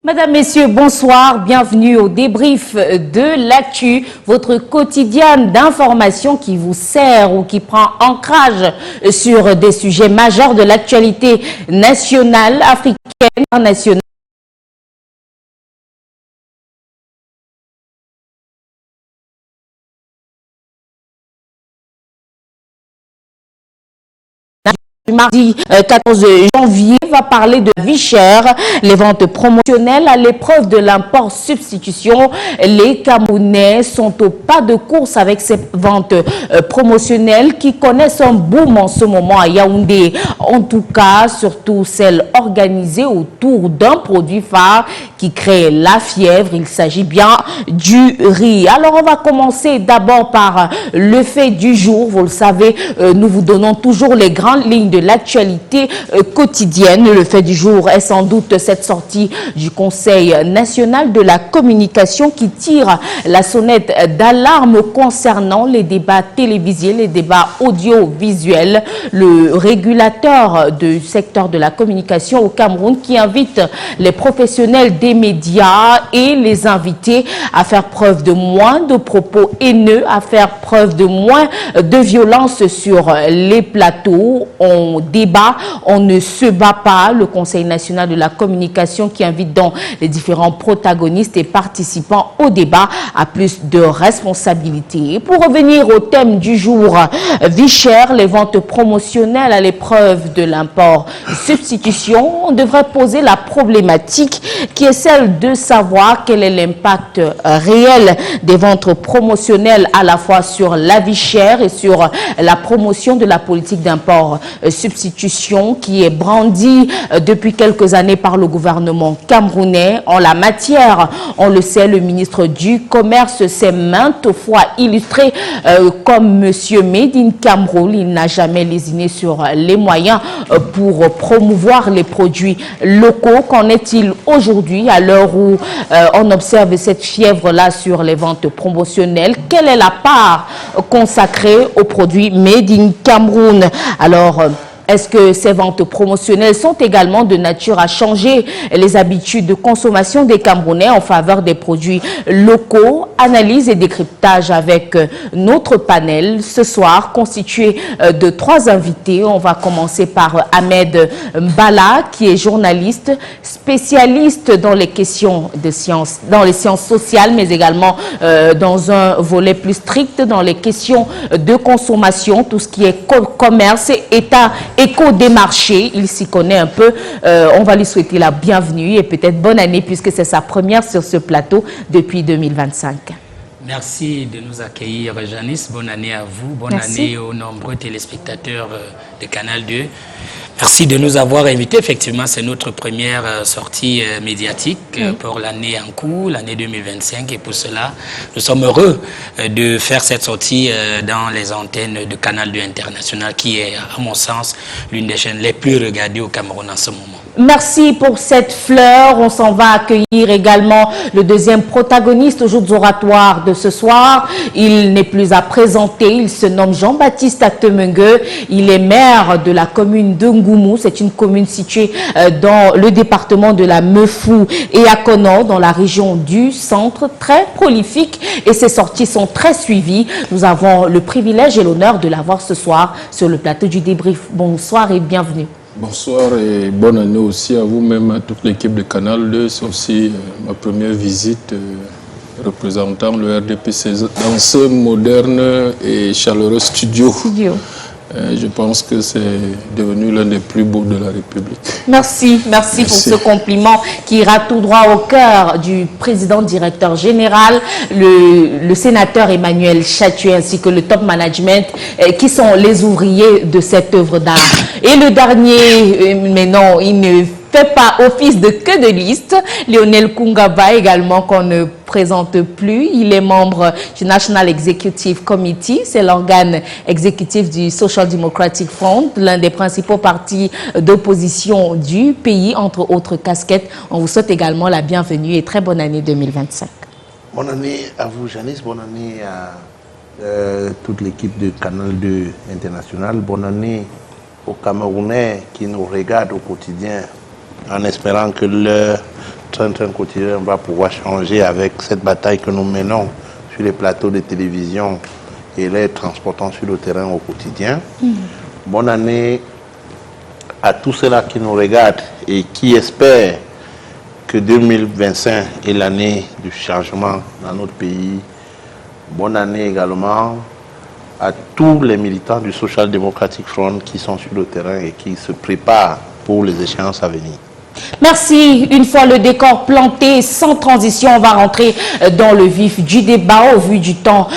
Madame, Messieurs, bonsoir. Bienvenue au débrief de l'actu, votre quotidien d'information qui vous sert ou qui prend ancrage sur des sujets majeurs de l'actualité nationale, africaine, internationale. Du mardi 14 janvier va parler de vie chère, les ventes promotionnelles à l'épreuve de l'import-substitution. Les Camerounais sont au pas de course avec ces ventes promotionnelles qui connaissent un boom en ce moment à Yaoundé. En tout cas, surtout celles organisées autour d'un produit phare qui crée la fièvre. Il s'agit bien du riz. Alors, on va commencer d'abord par le fait du jour. Vous le savez, nous vous donnons toujours les grandes lignes de l'actualité quotidienne. Le fait du jour est sans doute cette sortie du Conseil national de la communication qui tire la sonnette d'alarme concernant les débats télévisés, les débats audiovisuels. Le régulateur du secteur de la communication au Cameroun qui invite les professionnels des médias et les invités à faire preuve de moins de propos haineux, à faire preuve de moins de violence sur les plateaux. On débat, on ne se bat pas. Le Conseil national de la communication qui invite donc les différents protagonistes et participants au débat à plus de responsabilités. Et pour revenir au thème du jour, vie chère, les ventes promotionnelles à l'épreuve de l'import-substitution, on devrait poser la problématique qui est celle de savoir quel est l'impact réel des ventes promotionnelles à la fois sur la vie chère et sur la promotion de la politique d'import-substitution qui est brandie depuis quelques années par le gouvernement camerounais. En la matière, on le sait, le ministre du Commerce s'est maintes fois illustré comme Monsieur Made in Cameroun. Il n'a jamais lésiné sur les moyens pour promouvoir les produits locaux. Qu'en est-il aujourd'hui à l'heure où on observe cette fièvre-là sur les ventes promotionnelles? Quelle est la part consacrée aux produits Made in Cameroun? Alors, est-ce que ces ventes promotionnelles sont également de nature à changer les habitudes de consommation des Camerounais en faveur des produits locaux? Analyse et décryptage avec notre panel ce soir constitué de 3 invités. On va commencer par Ahmed Mbala qui est journaliste, spécialiste dans les questions de sciences, dans les sciences sociales, mais également dans un volet plus strict dans les questions de consommation, tout ce qui est commerce, état, écho des marchés. Il s'y connaît un peu. On va lui souhaiter la bienvenue et peut-être bonne année puisque c'est sa première sur ce plateau depuis 2025. Merci de nous accueillir, Janice. Bonne année à vous. Bonne année aux nombreux téléspectateurs de Canal 2. Merci de nous avoir invités. Effectivement, c'est notre première sortie médiatique pour l'année en cours, l'année 2025. Et pour cela, nous sommes heureux de faire cette sortie dans les antennes de Canal 2 International, qui est, à mon sens, l'une des chaînes les plus regardées au Cameroun en ce moment. Merci pour cette fleur. On s'en va accueillir également le deuxième protagoniste aux Jours oratoires de ce soir. Il n'est plus à présenter. Il se nomme Jean-Baptiste Atemengue. Il est maire de la commune de Ngoumou. C'est une commune située dans le département de la Meufou et à Kono, dans la région du centre, très prolifique. Et ses sorties sont très suivies. Nous avons le privilège et l'honneur de l'avoir ce soir sur le plateau du débrief. Bonsoir et bienvenue. Bonsoir et bonne année aussi à vous-même, à toute l'équipe de Canal 2. C'est aussi ma première visite représentant le RDPC dans ce moderne et chaleureux studio. Je pense que c'est devenu l'un des plus beaux de la République. Merci pour ce compliment qui ira tout droit au cœur du président directeur général, le sénateur Emmanuel Chatué ainsi que le top management qui sont les ouvriers de cette œuvre d'art. Et le dernier, mais non, il ne fait pas office de queue de liste, Lionel Kungaba également qu'on ne présente plus. Il est membre du National Executive Committee, c'est l'organe exécutif du Social Democratic Front, l'un des principaux partis d'opposition du pays, entre autres casquettes. On vous souhaite également la bienvenue et très bonne année 2025. Bonne année à vous, Janice. Bonne année à toute l'équipe de Canal 2 International. Bonne année aux Camerounais qui nous regardent au quotidien en espérant que leur train quotidien va pouvoir changer avec cette bataille que nous menons sur les plateaux de télévision et les transportons sur le terrain au quotidien. Bonne année à tous ceux-là qui nous regardent et qui espèrent que 2025 est l'année du changement dans notre pays. Bonne année également à tous les militants du Social Democratic Front qui sont sur le terrain et qui se préparent pour les échéances à venir. Merci. Une fois le décor planté, sans transition, on va rentrer dans le vif du débat au vu du temps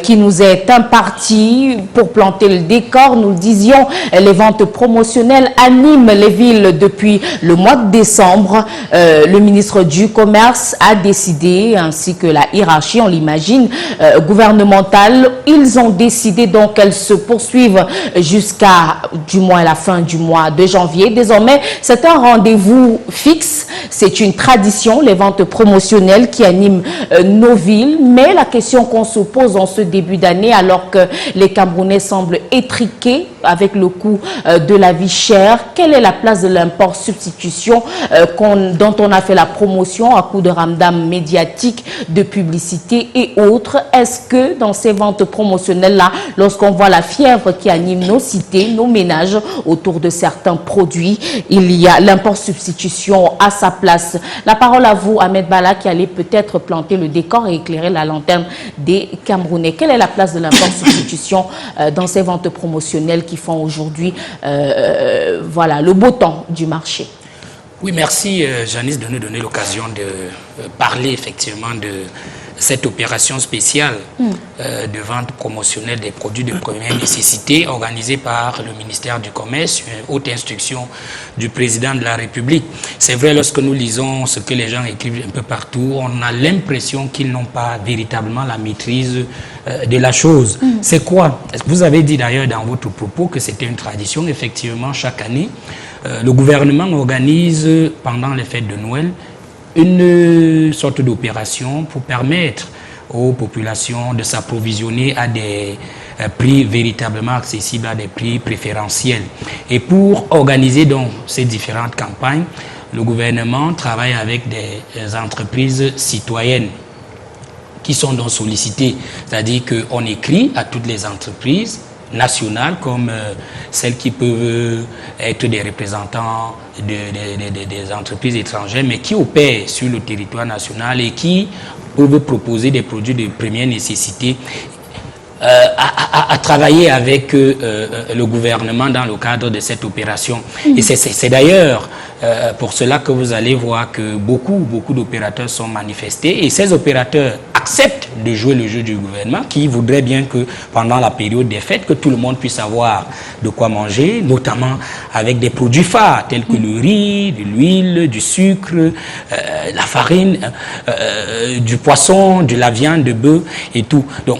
qui nous est imparti. Pour planter le décor, nous le disions, les ventes promotionnelles animent les villes depuis le mois de décembre. Le ministre du Commerce a décidé, ainsi que la hiérarchie, on l'imagine, gouvernementale, ils ont décidé donc qu'elles se poursuivent jusqu'à du moins la fin du mois de janvier. Désormais, c'est un rendez-vous fixe, c'est une tradition, les ventes promotionnelles qui animent nos villes. Mais la question qu'on se pose en ce début d'année, alors que les Camerounais semblent étriqués avec le coût de la vie chère, quelle est la place de l'import-substitution dont on a fait la promotion à coup de ramdam médiatique, de publicité et autres? Est-ce que dans ces ventes promotionnelles-là, lorsqu'on voit la fièvre qui anime nos cités, nos ménages autour de certains produits, il y a l'import-substitution à sa place? La parole à vous, Ahmed Bala, qui allait peut-être planter le décor et éclairer la lanterne des Camerounais. Quelle est la place de l'import-substitution dans ces ventes promotionnelles qui font aujourd'hui voilà, le beau temps du marché? Oui, merci Janice de nous donner l'occasion de parler effectivement de cette opération spéciale de vente promotionnelle des produits de première nécessité organisée par le ministère du Commerce, une haute instruction du président de la République. C'est vrai, lorsque nous lisons ce que les gens écrivent un peu partout, on a l'impression qu'ils n'ont pas véritablement la maîtrise de la chose. C'est quoi? Vous avez dit d'ailleurs dans votre propos que c'était une tradition. Effectivement, chaque année, le gouvernement organise pendant les fêtes de Noël une sorte d'opération pour permettre aux populations de s'approvisionner à des prix véritablement accessibles, à des prix préférentiels. Et pour organiser donc ces différentes campagnes, le gouvernement travaille avec des entreprises citoyennes qui sont donc sollicitées. C'est-à-dire qu'on écrit à toutes les entreprises nationales comme celles qui peuvent être des représentants des entreprises étrangères, mais qui opèrent sur le territoire national et qui peuvent proposer des produits de première nécessité à travailler avec le gouvernement dans le cadre de cette opération. Et c'est d'ailleurs pour cela que vous allez voir que beaucoup d'opérateurs sont manifestés, et ces opérateurs acceptent de jouer le jeu du gouvernement qui voudrait bien que pendant la période des fêtes, que tout le monde puisse avoir de quoi manger, notamment avec des produits phares tels que le riz, de l'huile, du sucre, la farine, du poisson, de la viande, de bœuf et tout. Donc,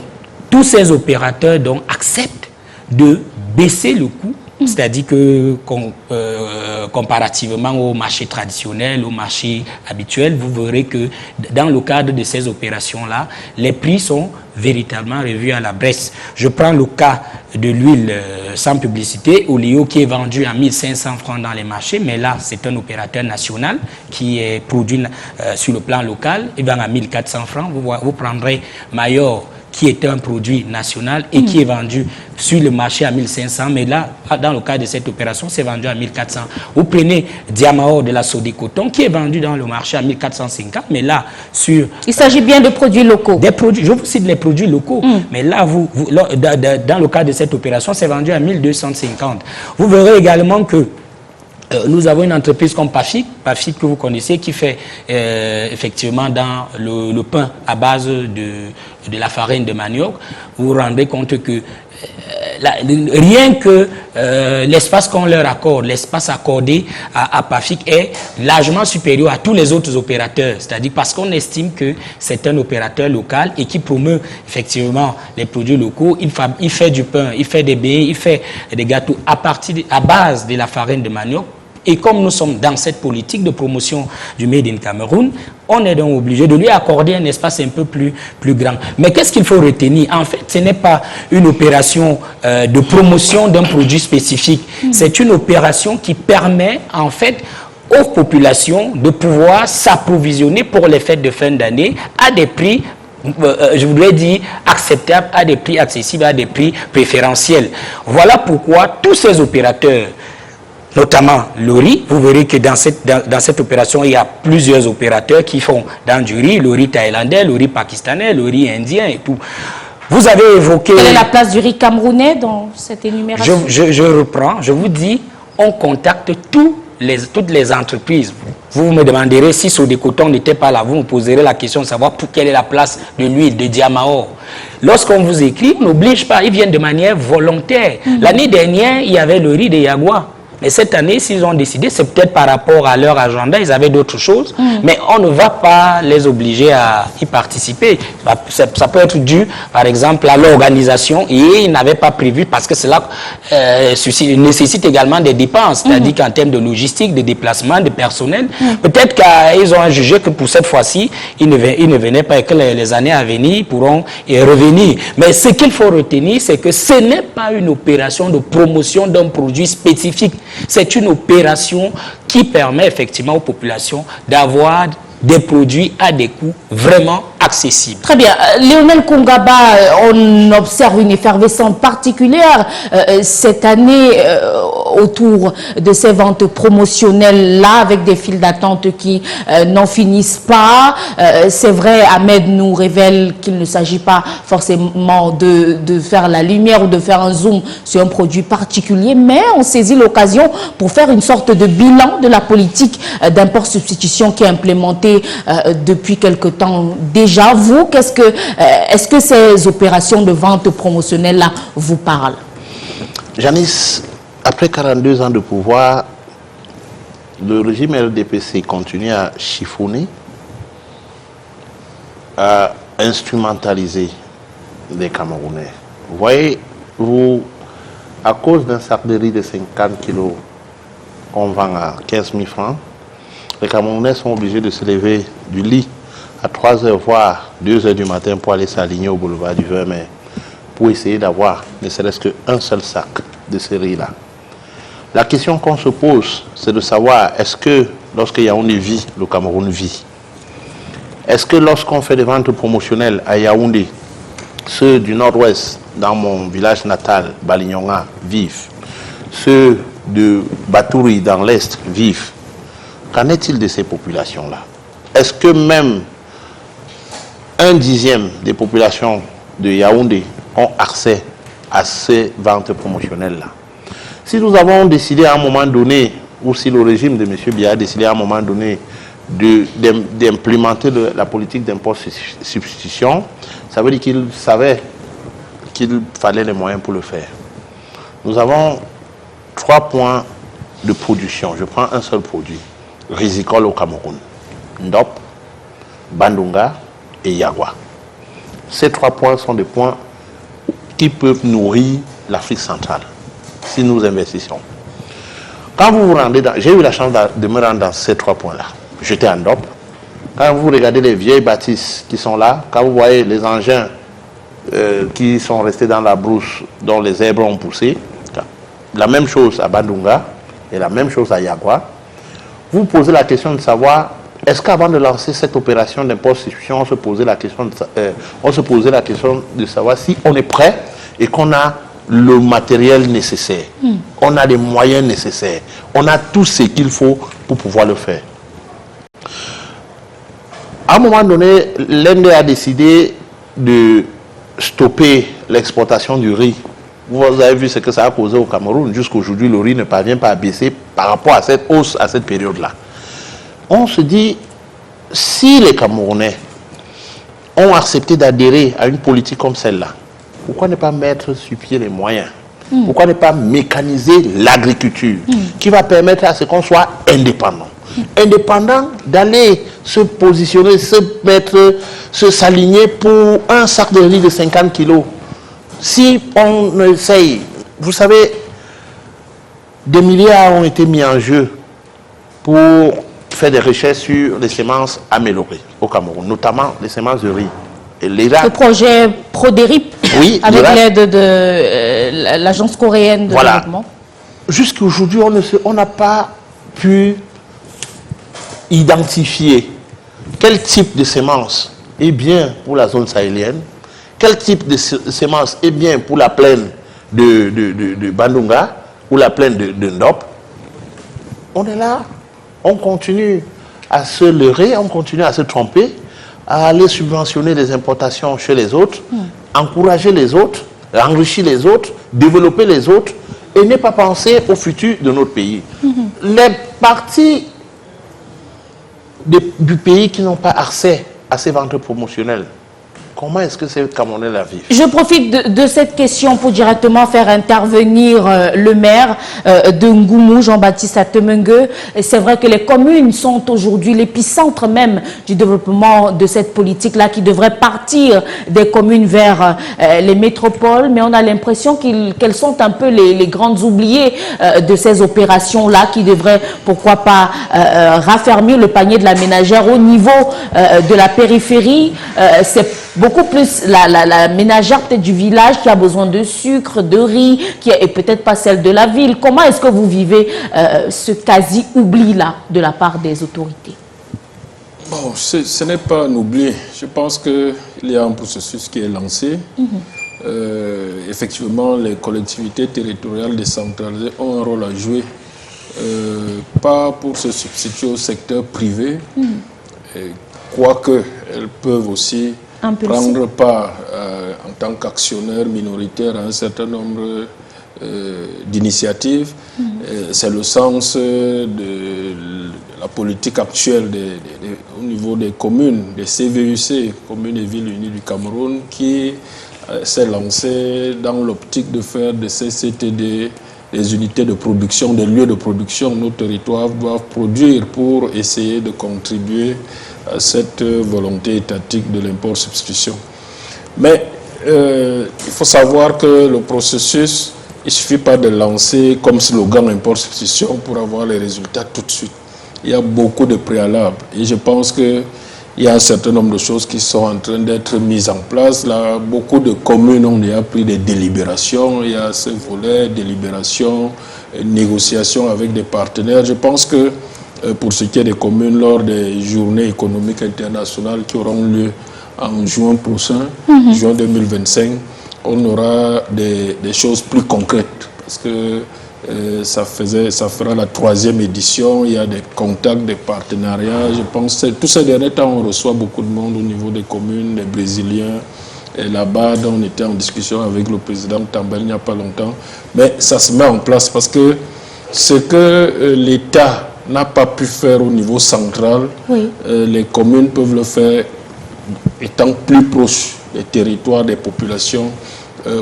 tous ces opérateurs donc acceptent de baisser le coût, c'est-à-dire que comparativement au marché traditionnel, au marché habituel, vous verrez que dans le cadre de ces opérations-là, les prix sont véritablement revus à la baisse. Je prends le cas de l'huile sans publicité, Olio, qui est vendu à 1500 francs dans les marchés, mais là, c'est un opérateur national qui est produit sur le plan local, il vend à 1400 francs. Vous prendrez Mayor, qui est un produit national et qui est vendu sur le marché à 1500, mais là, dans le cas de cette opération, c'est vendu à 1400. Vous prenez Diamao de la Sodécoton, qui est vendu dans le marché à 1450, mais là, sur... Il s'agit bien de produits locaux. Des produits, je vous cite les produits locaux, mais là, dans le cas de cette opération, c'est vendu à 1250. Vous verrez également que nous avons une entreprise comme Pafik que vous connaissez, qui fait effectivement dans le pain à base de la farine de manioc. Vous vous rendez compte que rien que l'espace qu'on leur accorde, l'espace accordé à Pafik est largement supérieur à tous les autres opérateurs. C'est-à-dire parce qu'on estime que c'est un opérateur local et qui promeut effectivement les produits locaux. Il fait du pain, il fait des beignets, il fait des gâteaux à base de la farine de manioc. Et comme nous sommes dans cette politique de promotion du Made in Cameroun, on est donc obligé de lui accorder un espace un peu plus grand. Mais qu'est-ce qu'il faut retenir? En fait, ce n'est pas une opération de promotion d'un produit spécifique. C'est une opération qui permet, en fait, aux populations de pouvoir s'approvisionner pour les fêtes de fin d'année à des prix, je voudrais dire, acceptables, à des prix accessibles, à des prix préférentiels. Voilà pourquoi tous ces opérateurs, notamment le riz, vous verrez que dans cette opération, il y a plusieurs opérateurs qui font dans du riz, le riz thaïlandais, le riz pakistanais, le riz indien et tout. Vous avez évoqué... Quelle est la place du riz camerounais dans cette énumération? Je reprends, je vous dis, on contacte toutes les entreprises. Vous me demanderez si Sodécoton n'était pas là, vous me poserez la question de savoir quelle est la place de l'huile de Diamao. Lorsqu'on vous écrit, on n'oblige pas, ils viennent de manière volontaire. L'année dernière, il y avait le riz de Yagua. Mais cette année, s'ils ont décidé, c'est peut-être par rapport à leur agenda, ils avaient d'autres choses, mais on ne va pas les obliger à y participer. Ça peut être dû, par exemple, à l'organisation, et ils n'avaient pas prévu, parce que cela nécessite également des dépenses, c'est-à-dire qu'en termes de logistique, de déplacement, de personnel, peut-être qu'ils ont jugé que pour cette fois-ci, ils ne venaient pas et que les années à venir pourront y revenir. Mais ce qu'il faut retenir, c'est que ce n'est pas une opération de promotion d'un produit spécifique. C'est une opération qui permet effectivement aux populations d'avoir des produits à des coûts vraiment accessibles. Très bien. Lionel Kongaba, on observe une effervescence particulière cette année autour de ces ventes promotionnelles-là, avec des files d'attente qui n'en finissent pas. C'est vrai, Ahmed nous révèle qu'il ne s'agit pas forcément de faire la lumière ou de faire un zoom sur un produit particulier, mais on saisit l'occasion pour faire une sorte de bilan de la politique d'import-substitution qui est implémentée depuis quelque temps déjà. Vous, est-ce que ces opérations de vente promotionnelle-là vous parlent? Janice, après 42 ans de pouvoir, le régime RDPC continue à chiffonner, à instrumentaliser les Camerounais. Vous voyez, à cause d'un sac de riz de 50 kilos qu'on vend à 15 000 francs, les Camerounais sont obligés de se lever du lit à 3 h, voire 2 h du matin pour aller s'aligner au boulevard du 20 mai, pour essayer d'avoir ne serait-ce qu'un seul sac de ce riz-là. La question qu'on se pose, c'est de savoir, est-ce que lorsque Yaoundé vit, le Cameroun vit? Est-ce que lorsqu'on fait des ventes promotionnelles à Yaoundé, ceux du nord-ouest, dans mon village natal, Balignonga, vivent? Ceux de Batouri, dans l'est, vivent? Qu'en est-il de ces populations-là? Est-ce que même 1/10 des populations de Yaoundé ont accès à ces ventes promotionnelles-là? Si nous avons décidé à un moment donné, ou si le régime de M. Biya a décidé à un moment donné d'implémenter la politique d'import-substitution, ça veut dire qu'il savait qu'il fallait les moyens pour le faire. Nous avons 3 points de production. Je prends un seul produit, rizicole au Cameroun. Ndop, Bandunga et Yagua. Ces 3 points sont des points qui peuvent nourrir l'Afrique centrale, si nous investissons. Quand vous vous rendez dans... J'ai eu la chance de me rendre dans ces 3 points-là. J'étais en Ndop. Quand vous regardez les vieilles bâtisses qui sont là, quand vous voyez les engins qui sont restés dans la brousse, dont les zèbres ont poussé, la même chose à Bandunga et la même chose à Yagua, vous posez la question de savoir, est-ce qu'avant de lancer cette opération d'import-substitution, on se posait la question de savoir si on est prêt et qu'on a le matériel nécessaire, on a les moyens nécessaires, on a tout ce qu'il faut pour pouvoir le faire. À un moment donné, l'Inde a décidé de stopper l'exportation du riz. Vous avez vu ce que ça a causé au Cameroun. Jusqu'aujourd'hui, le riz ne parvient pas à baisser par rapport à cette hausse, à cette période-là. On se dit, si les Camerounais ont accepté d'adhérer à une politique comme celle-là, pourquoi ne pas mettre sur pied les moyens? Pourquoi ne pas mécaniser l'agriculture qui va permettre à ce qu'on soit indépendant? Indépendant d'aller se positionner, s'aligner pour un sac de riz de 50 kilos. Si on essaye, vous savez, des milliards ont été mis en jeu pour faire des recherches sur les semences améliorées au Cameroun, notamment les semences de riz. Et le projet ProDérip, oui, avec l'aide de l'agence coréenne de développement. Jusqu'à aujourd'hui, on n'a pas pu identifier quel type de semence est bien pour la zone sahélienne, quel type de semence est bien pour la plaine de Bandunga ou la plaine de Ndop. On est là, on continue à se leurrer, on continue à se tromper, à aller subventionner les importations chez les autres, encourager les autres, enrichir les autres, développer les autres, et ne pas penser au futur de notre pays. Les parties du pays qui n'ont pas accès à ces ventes promotionnelles, comment est-ce que ces Camerounais la vivent? Je profite de cette question pour directement faire intervenir le maire de Ngoumou, Jean-Baptiste Atemengue. C'est vrai que les communes sont aujourd'hui l'épicentre même du développement de cette politique-là qui devrait partir des communes vers les métropoles, mais on a l'impression qu'elles sont un peu les grandes oubliées de ces opérations-là qui devraient, pourquoi pas, raffermir le panier de la ménagère au niveau de la périphérie. C'est beaucoup plus la ménagère peut-être du village qui a besoin de sucre, de riz, et peut-être pas celle de la ville. Comment est-ce que vous vivez ce quasi-oubli-là de la part des autorités? Bon, ce n'est pas un oubli. Je pense qu'il y a un processus qui est lancé. Effectivement, les collectivités territoriales décentralisées ont un rôle à jouer, pas pour se substituer au secteur privé, quoique elles peuvent aussi prendre part en tant qu'actionnaire minoritaire à un certain nombre d'initiatives. C'est le sens de la politique actuelle au niveau des communes, des CVUC, Communes et Villes Unies du Cameroun, qui s'est lancée dans l'optique de faire de ces CTD des unités de production, des lieux de production. Nos territoires doivent produire pour essayer de contribuer à cette volonté étatique de l'import-substitution. Mais il faut savoir que le processus, il ne suffit pas de lancer comme slogan import-substitution pour avoir les résultats tout de suite. Il y a beaucoup de préalables et je pense qu'il y a un certain nombre de choses qui sont en train d'être mises en place. Là, beaucoup de communes ont déjà pris des délibérations. Il y a ce volet, délibération, négociation avec des partenaires. Je pense que pour ce qui est des communes, lors des journées économiques internationales qui auront lieu en juin prochain, juin 2025, on aura des choses plus concrètes parce que ça fera la 3e édition, il y a des contacts, des partenariats. Je pense que tous ces derniers temps, on reçoit beaucoup de monde au niveau des communes, des Brésiliens. Et là-bas, on était en discussion avec le président Tambel il n'y a pas longtemps. Mais ça se met en place parce que ce que l'État n'a pas pu faire au niveau central, les communes peuvent le faire étant plus proches des territoires, des populations,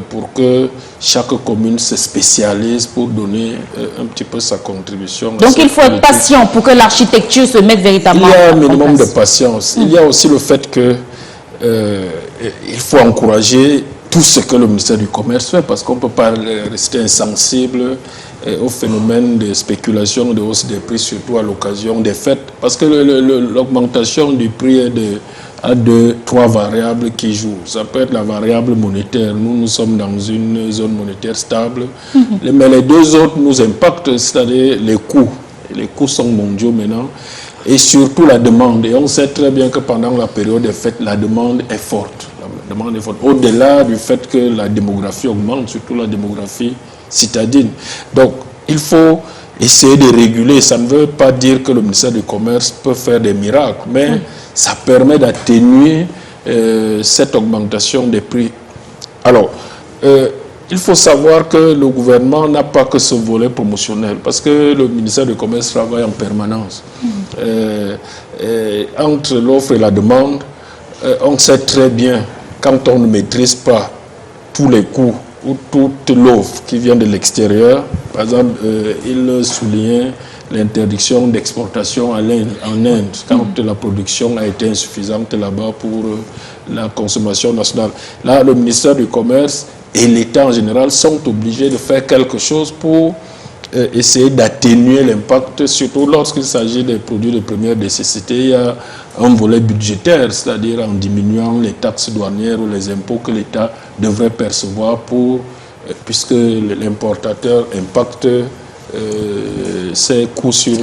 pour que chaque commune se spécialise pour donner un petit peu sa contribution. Donc il faut être patient pour que l'architecture se mette véritablement en place. Il y a un minimum de patience. Il y a aussi le fait que il faut encourager tout ce que le ministère du Commerce fait, parce qu'on ne peut pas rester insensible au phénomène de spéculation, de hausse des prix, surtout à l'occasion des fêtes. Parce que l'augmentation du prix est à 2-3 variables qui jouent. Ça peut être la variable monétaire. Nous sommes dans une zone monétaire stable. Mais les deux autres nous impactent, c'est-à-dire les coûts. Les coûts sont mondiaux maintenant. Et surtout la demande. Et on sait très bien que pendant la période des fêtes, la demande est forte. La demande est forte. Au-delà du fait que la démographie augmente, surtout la démographie citadine. Donc, il faut essayer de réguler. Ça ne veut pas dire que le ministère du Commerce peut faire des miracles, mais ça permet d'atténuer cette augmentation des prix. Alors, il faut savoir que le gouvernement n'a pas que ce volet promotionnel, parce que le ministère du Commerce travaille en permanence. Entre l'offre et la demande, on sait très bien, quand on ne maîtrise pas tous les coûts ou toute l'offre qui vient de l'extérieur, par exemple, il soulignait l'interdiction d'exportation en Inde, quand la production a été insuffisante là-bas pour la consommation nationale. Là, le ministère du Commerce et l'État en général sont obligés de faire quelque chose pour essayer d'atténuer l'impact, surtout lorsqu'il s'agit des produits de première nécessité. Il y a un volet budgétaire, c'est-à-dire en diminuant les taxes douanières ou les impôts que l'État devrait percevoir puisque l'importateur impacte ses coûts sur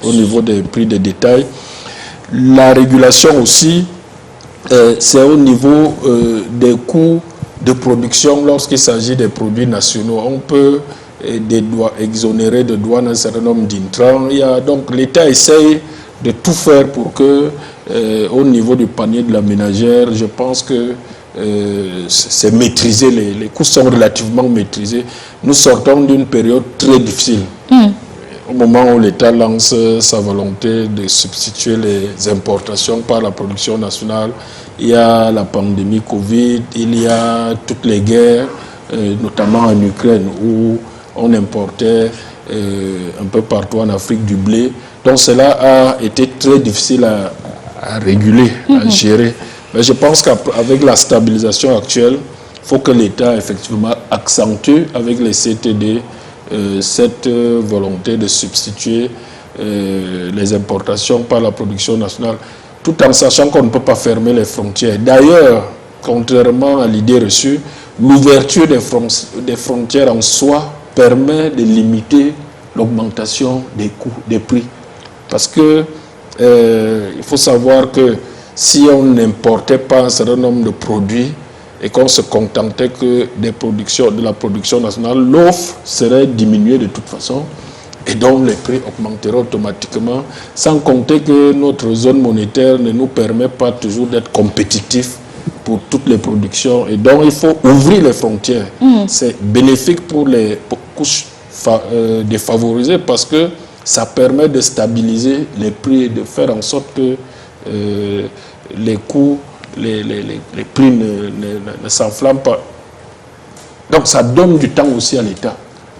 au niveau des prix de détail. La régulation aussi, c'est au niveau des coûts de production lorsqu'il s'agit des produits nationaux. On peut exonérer de douane un certain nombre d'intrants. Donc l'État essaye de tout faire pour que, au niveau du panier de la ménagère, je pense que c'est maîtrisé, les coûts sont relativement maîtrisés. Nous sortons d'une période très difficile. Au moment où l'État lance sa volonté de substituer les importations par la production nationale, il y a la pandémie Covid, il y a toutes les guerres, notamment en Ukraine, où on importait un peu partout en Afrique du blé. Donc cela a été très difficile à réguler, à gérer. Mais je pense qu'avec la stabilisation actuelle, il faut que l'État effectivement accentue avec les CTD cette volonté de substituer les importations par la production nationale, tout en sachant qu'on ne peut pas fermer les frontières. D'ailleurs, contrairement à l'idée reçue, l'ouverture des frontières en soi permet de limiter l'augmentation des coûts, des prix. Parce que il faut savoir que si on n'importait pas un certain nombre de produits et qu'on se contentait que de la production nationale, l'offre serait diminuée de toute façon et donc les prix augmenteraient automatiquement, sans compter que notre zone monétaire ne nous permet pas toujours d'être compétitif pour toutes les productions. Et donc il faut ouvrir les frontières. C'est bénéfique pour les couches défavorisées parce que ça permet de stabiliser les prix et de faire en sorte que les coûts, les prix ne s'enflamment pas. Donc ça donne du temps aussi à l'État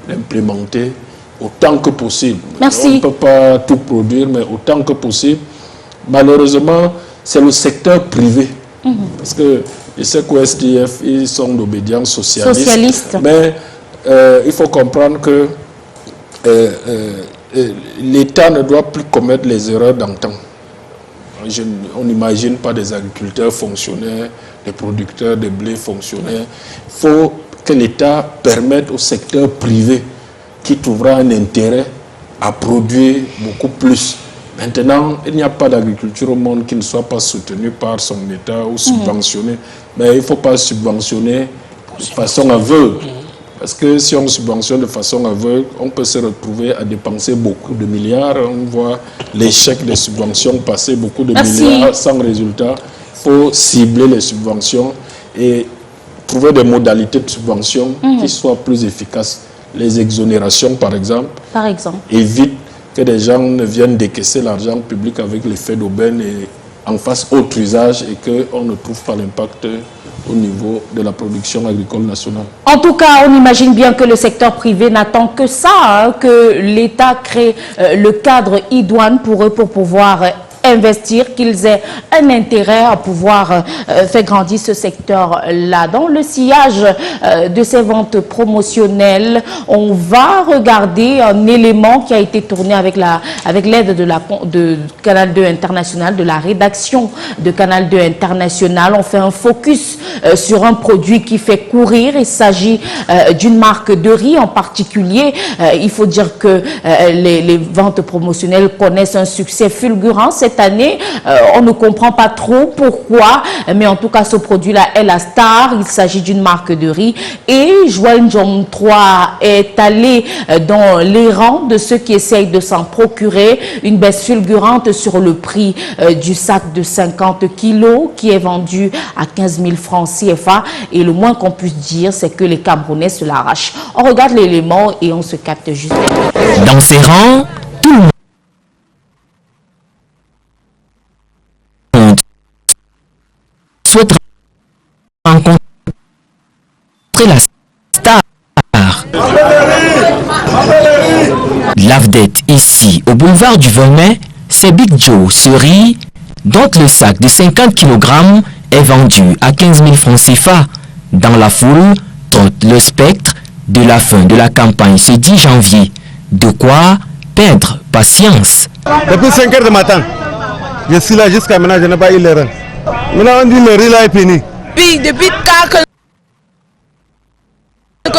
d'implémenter autant que possible. Merci. On ne peut pas tout produire, mais autant que possible. Malheureusement, c'est le secteur privé. Parce que je sais qu'au SDF, ils sont d'obédience socialiste. Mais il faut comprendre que l'État ne doit plus commettre les erreurs d'antan. On n'imagine pas des agriculteurs fonctionnaires, des producteurs de blé fonctionnaires. Il faut que l'État permette au secteur privé qui trouvera un intérêt à produire beaucoup plus. Maintenant, il n'y a pas d'agriculture au monde qui ne soit pas soutenue par son État ou subventionnée. Mais il ne faut pas subventionner de façon aveugle. Parce que si on subventionne de façon aveugle, on peut se retrouver à dépenser beaucoup de milliards. On voit l'échec des subventions passer beaucoup de milliards sans résultat. Il faut cibler les subventions et trouver des modalités de subvention qui soient plus efficaces. Les exonérations, par exemple, évitent que des gens ne viennent décaisser l'argent public avec l'effet d'aubaine et en fassent autre usage et qu'on ne trouve pas l'impact au niveau de la production agricole nationale. En tout cas, on imagine bien que le secteur privé n'attend que ça, que l'État crée le cadre idoine pour eux pour pouvoir investir, qu'ils aient un intérêt à pouvoir faire grandir ce secteur-là. Dans le sillage de ces ventes promotionnelles, on va regarder un élément qui a été tourné avec l'aide de Canal 2 International, de la rédaction de Canal 2 International. On fait un focus sur un produit qui fait courir. Il s'agit d'une marque de riz en particulier. Il faut dire que les ventes promotionnelles connaissent un succès fulgurant cette année. On ne comprend pas trop pourquoi, mais en tout cas ce produit-là est la star. Il s'agit d'une marque de riz et Joël Njom 3 est allé dans les rangs de ceux qui essayent de s'en procurer. Une baisse fulgurante sur le prix du sac de 50 kilos qui est vendu à 15 000 francs CFA et le moins qu'on puisse dire c'est que les Camerounais se l'arrachent. On regarde l'élément et on se capte juste. Dans ces rangs, tout le monde souhaite rencontrer la star. L'AVDET ici au boulevard du 20 mai, c'est Big Joe ce riz dont le sac de 50 kg est vendu à 15 000 francs CFA. Dans la foule, trotte le spectre de la fin de la campagne ce 10 janvier. De quoi perdre patience. Depuis 5 heures du matin, je suis là jusqu'à maintenant, je n'ai pas eu l'erreur. Maintenant on dit le riz là est fini. Depuis que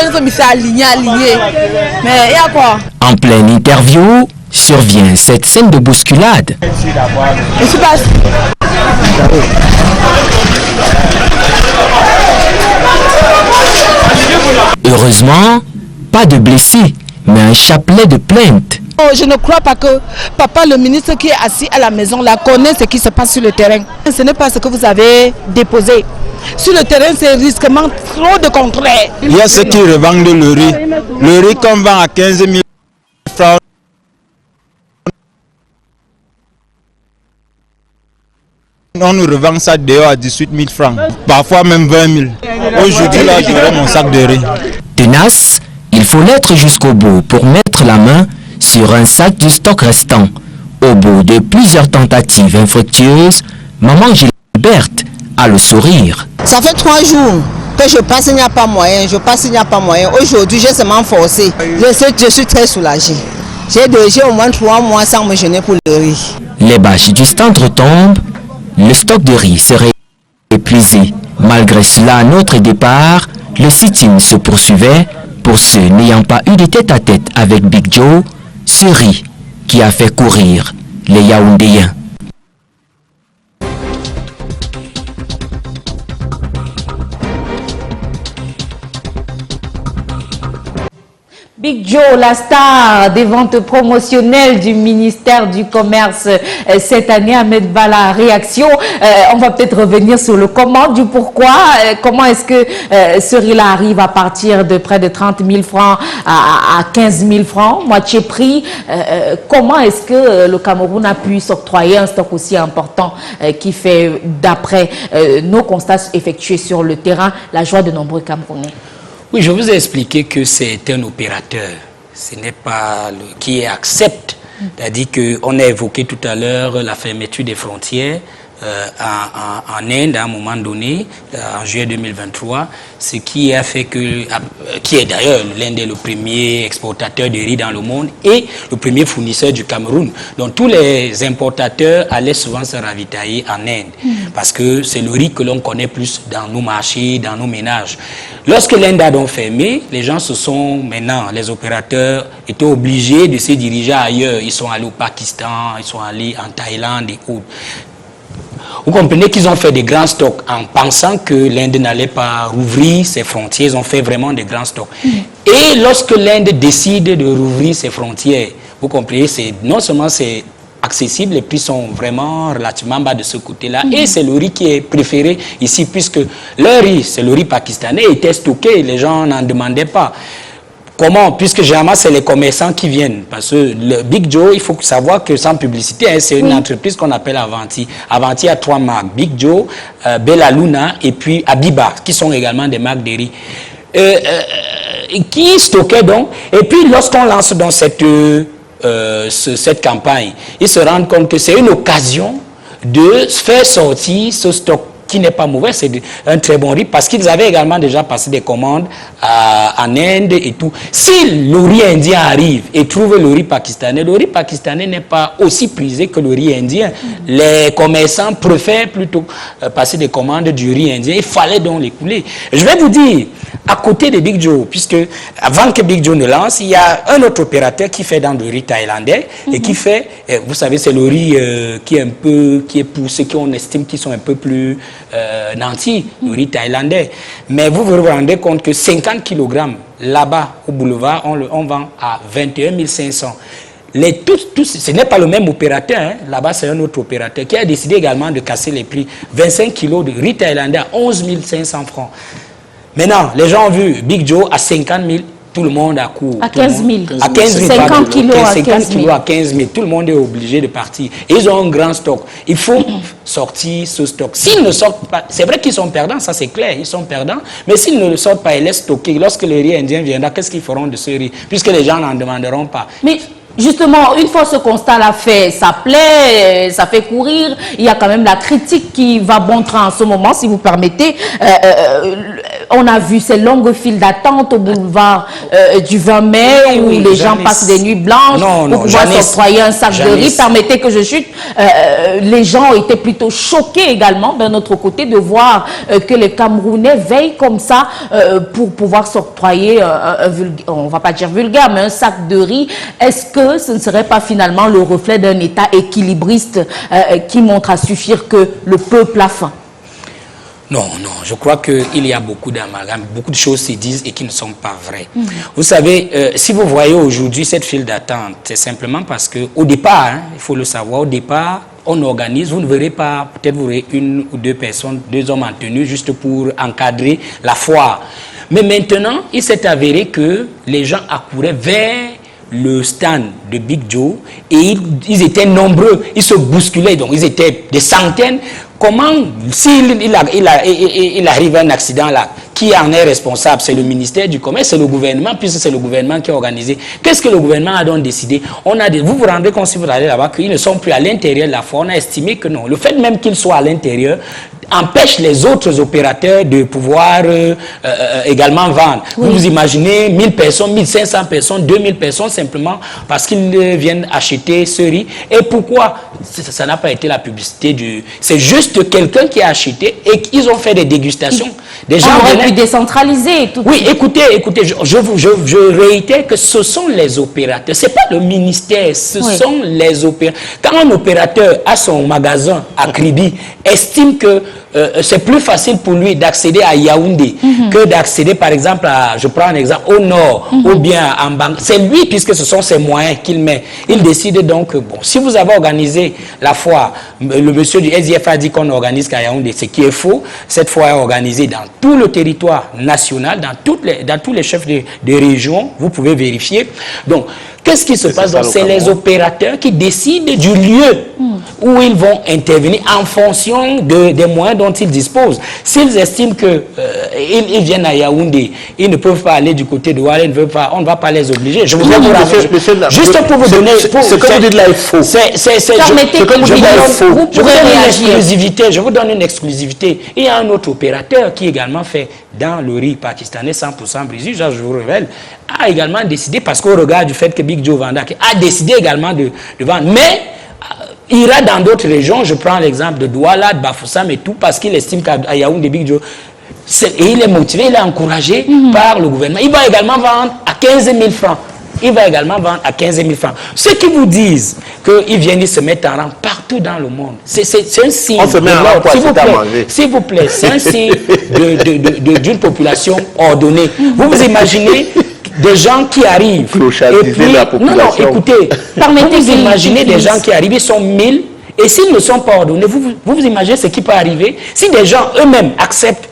Mais il y a quoi? En pleine interview, survient cette scène de bousculade. Heureusement, pas de blessés, mais un chapelet de plaintes. Oh, je ne crois pas que papa, le ministre qui est assis à la maison, là, connaît ce qui se passe sur le terrain. Ce n'est pas ce que vous avez déposé. Sur le terrain, c'est risquement trop de contraires. Il y a ceux qui revendent le riz. Le riz qu'on vend à 15 000 francs. On nous revend ça dehors à 18 000 francs. Parfois même 20 000. Aujourd'hui, là, je vends mon sac de riz. Tenace, il faut l'être jusqu'au bout pour mettre la main sur un sac du stock restant. Au bout de plusieurs tentatives infructueuses, maman Gilberte a le sourire. Ça fait 3 jours que je passe, il n'y a pas moyen. Je passe, il n'y a pas moyen. Aujourd'hui, j'ai seulement forcé. Je suis très soulagée. J'ai au moins 3 mois sans me gêner pour le riz. Les bâches du stand retombent, le stock de riz serait épuisé. Malgré cela, à notre départ, le sit-in se poursuivait pour ceux n'ayant pas eu de tête-à-tête avec Big Joe, ce riz qui a fait courir les Yaoundéens. Big Joe, la star des ventes promotionnelles du ministère du Commerce cette année, Ahmed Bala, réaction. On va peut-être revenir sur le comment, du pourquoi. Comment est-ce que ce riz-là arrive à partir de près de 30 000 francs à 15 000 francs, moitié prix. Comment est-ce que le Cameroun a pu s'octroyer un stock aussi important qui fait, d'après nos constats effectués sur le terrain, la joie de nombreux Camerounais? Oui, je vous ai expliqué que c'est un opérateur. Ce n'est pas qui accepte. C'est-à-dire qu'on a évoqué tout à l'heure la fermeture des frontières en Inde à un moment donné, en juillet 2023, ce qui a fait que, qui est d'ailleurs l'Inde est le premier exportateur de riz dans le monde et le premier fournisseur du Cameroun. Donc tous les importateurs allaient souvent se ravitailler en Inde parce que c'est le riz que l'on connaît plus dans nos marchés, dans nos ménages. Lorsque l'Inde a donc fermé, les gens se sont maintenant, les opérateurs étaient obligés de se diriger ailleurs. Ils sont allés au Pakistan, ils sont allés en Thaïlande et autres. Vous comprenez qu'ils ont fait des grands stocks en pensant que l'Inde n'allait pas rouvrir ses frontières. Ils ont fait vraiment des grands stocks. Et lorsque l'Inde décide de rouvrir ses frontières, vous comprenez, non seulement c'est accessible, les prix sont vraiment relativement bas de ce côté-là. Et c'est le riz qui est préféré ici, puisque le riz, c'est le riz pakistanais, était stocké, les gens n'en demandaient pas. Comment? Puisque généralement, c'est les commerçants qui viennent. Parce que le Big Joe, il faut savoir que sans publicité, hein, c'est une entreprise qu'on appelle Avanti. Avanti a 3 marques. Big Joe, Bella Luna et puis Abiba, qui sont également des marques de riz. Qui stockaient donc. Et puis, lorsqu'on lance dans cette campagne, ils se rendent compte que c'est une occasion de faire sortir ce stock qui n'est pas mauvais, c'est un très bon riz, parce qu'ils avaient également déjà passé des commandes en Inde et tout. Si le riz indien arrive et trouve le riz pakistanais n'est pas aussi prisé que le riz indien. Les commerçants préfèrent plutôt passer des commandes du riz indien. Il fallait donc les couler. Je vais vous dire, à côté de Big Joe, puisque avant que Big Joe ne lance, il y a un autre opérateur qui fait dans le riz thaïlandais et qui fait, vous savez, c'est le riz qui est poussé, qu'on estime qu'ils sont un peu plus nantis, le riz thaïlandais. Mais vous vous rendez compte que 50 kg là-bas au boulevard, on vend à 21 500. Ce n'est pas le même opérateur, hein. Là-bas c'est un autre opérateur qui a décidé également de casser les prix. 25 kg de riz thaïlandais à 11 500 francs. Maintenant, les gens ont vu Big Joe à 50 000. Tout le monde a couru. À 15 000. À 15 000. 50 kilos à 15 000. À 15 000. Tout le monde est obligé de partir. Et ils ont un grand stock. Il faut sortir ce stock. S'ils ne sortent pas, c'est vrai qu'ils sont perdants, ça c'est clair, ils sont perdants. Mais s'ils ne le sortent pas et laissent stocker, lorsque le riz indien viendra, qu'est-ce qu'ils feront de ce riz? Puisque les gens n'en demanderont pas. Mais justement, une fois ce constat-là fait, ça plaît, ça fait courir. Il y a quand même la critique qui va bon train en ce moment, si vous permettez. On a vu ces longues files d'attente au boulevard du 20 mai où les gens passent des nuits blanches pour pouvoir s'octroyer un sac de riz. Permettez que je chute. Les gens ont été plutôt choqués également d'un autre côté de voir que les Camerounais veillent comme ça pour pouvoir s'octroyer on va pas dire vulgaire, mais un sac de riz. Est-ce que ce ne serait pas finalement le reflet d'un État équilibriste qui montre à suffire que le peuple a faim? Non, non, je crois qu'il y a beaucoup d'amalgames, beaucoup de choses se disent et qui ne sont pas vraies. Vous savez, si vous voyez aujourd'hui cette file d'attente, c'est simplement parce qu'au départ, il faut le savoir, au départ, on organise, vous ne verrez pas, peut-être vous verrez une ou deux personnes, deux hommes en tenue, juste pour encadrer la foire. Mais maintenant, il s'est avéré que les gens accouraient vers le stand de Big Joe et ils étaient nombreux, ils se bousculaient, donc ils étaient des centaines. Comment, s'il arrive un accident là, qui en est responsable? C'est le ministère du Commerce, c'est le gouvernement, puisque c'est le gouvernement qui a organisé. Qu'est-ce que le gouvernement a donc décidé? Vous vous rendez compte, si vous allez là-bas, qu'ils ne sont plus à l'intérieur de la foire. On a estimé que non. Le fait même qu'ils soient à l'intérieur empêche les autres opérateurs de pouvoir également vendre. Oui. Vous imaginez 1000 personnes, 1500 personnes, 2000 personnes simplement parce qu'ils viennent acheter ce riz. Et pourquoi ça n'a pas été la publicité du... C'est juste quelqu'un qui a acheté et qu'ils ont fait des dégustations. Des gens aurait pu décentraliser tout. Oui, écoutez, je réitère que ce sont les opérateurs. Ce n'est pas le ministère, ce sont les opérateurs. Quand un opérateur a son magasin à Kribi, estime que c'est plus facile pour lui d'accéder à Yaoundé que d'accéder, par exemple, à, je prends un exemple, au nord ou bien en Bang. C'est lui, puisque ce sont ses moyens qu'il met. Il décide donc, bon, si vous avez organisé la foire, le monsieur du SDF a dit qu'on organise qu'à Yaoundé, ce qui est faux. Cette foire est organisée dans tout le territoire national, dans tous les chefs de région, vous pouvez vérifier. Donc, qu'est-ce qui se passe? C'est les opérateurs qui décident du lieu où ils vont intervenir en fonction des moyens dont ils disposent. S'ils estiment qu'ils viennent à Yaoundé, ils ne peuvent pas aller du côté de Ouaré, on ne va pas les obliger. Je voudrais vous rappeler, juste pour vous donner... Ce que vous dites là est faux. Je vous donne une exclusivité. Il y a un autre opérateur qui également fait dans le riz pakistanais 100% brésil, je vous révèle, a également décidé, parce qu'au regard du fait que Big Joe Vandak a décidé également de vendre, mais ira dans d'autres régions. Je prends l'exemple de Douala, de Bafoussam et tout, parce qu'il estime qu'à Yaoundé, Big Joe, et il est motivé, il est encouragé par le gouvernement. Il va également vendre à 15 000 francs. Il va également vendre à 15 000 francs. Ceux qui vous disent qu'ils viennent se mettre en rang partout dans le monde, c'est un signe. On se met en rang pour acheter à manger. S'il vous plaît, c'est un signe d'une population ordonnée. Vous imaginez des gens qui arrivent. Et puis, non, écoutez, vous imaginez des gens qui arrivent, ils sont 1000, et s'ils ne sont pas ordonnés, vous imaginez ce qui peut arriver si des gens eux-mêmes acceptent,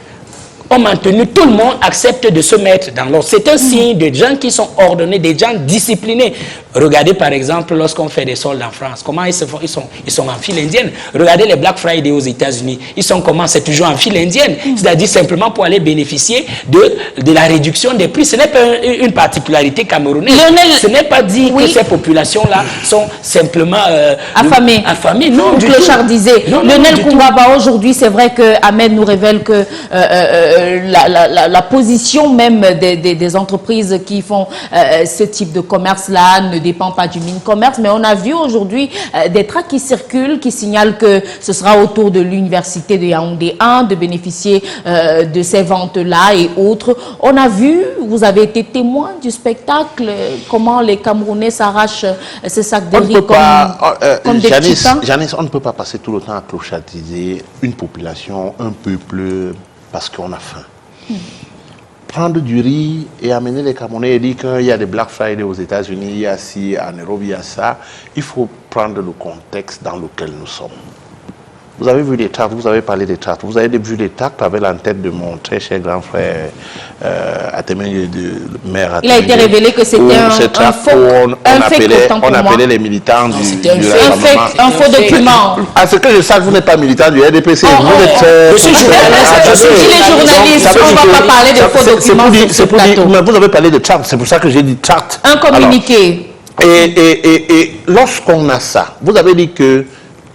ont maintenu, tout le monde accepte de se mettre dans l'ordre. C'est un signe de gens qui sont ordonnés, des gens disciplinés. Regardez par exemple lorsqu'on fait des soldes en France, comment ils se font, ils sont en file indienne. Regardez les Black Friday aux États-Unis, ils sont comment? C'est toujours en file indienne, c'est-à-dire simplement pour aller bénéficier de la réduction des prix. Ce n'est pas une particularité camerounaise. Ce n'est pas dit que ces populations-là sont simplement affamées. Non, du clochardisées. Lionel Koungaba, aujourd'hui, c'est vrai que Ahmed nous révèle que la position même des entreprises qui font ce type de commerce-là ne dépend pas du mine-commerce, mais on a vu aujourd'hui des tracts qui circulent, qui signalent que ce sera au tour de l'université de Yaoundé 1 de bénéficier de ces ventes-là et autres. On a vu, vous avez été témoin du spectacle, comment les Camerounais s'arrachent ces sacs de riz comme des petits pains. Janice, on ne peut pas passer tout le temps à clochardiser une population, un peuple, parce qu'on a faim. Prendre du riz et amener les Camerounais et dire qu'il y a des Black Friday aux États-Unis, il y a ci, en Europe, il y a ça. Il faut prendre le contexte dans lequel nous sommes. Vous avez vu les tracts, vous avez parlé des tracts, vous avez vu les tracts avec l'entête de mon très cher grand frère Atemé, de maire Atemé. Il a été révélé que c'était un faux, on appelait les militants un faux document. À ce que je sache, vous n'êtes pas militant du RDPC. Je suis journaliste, on ne va pas parler de faux documents sur ce plateau. Vous avez parlé de tracts, c'est pour ça que j'ai dit tracts. Un communiqué. Et lorsqu'on a ça, vous avez dit que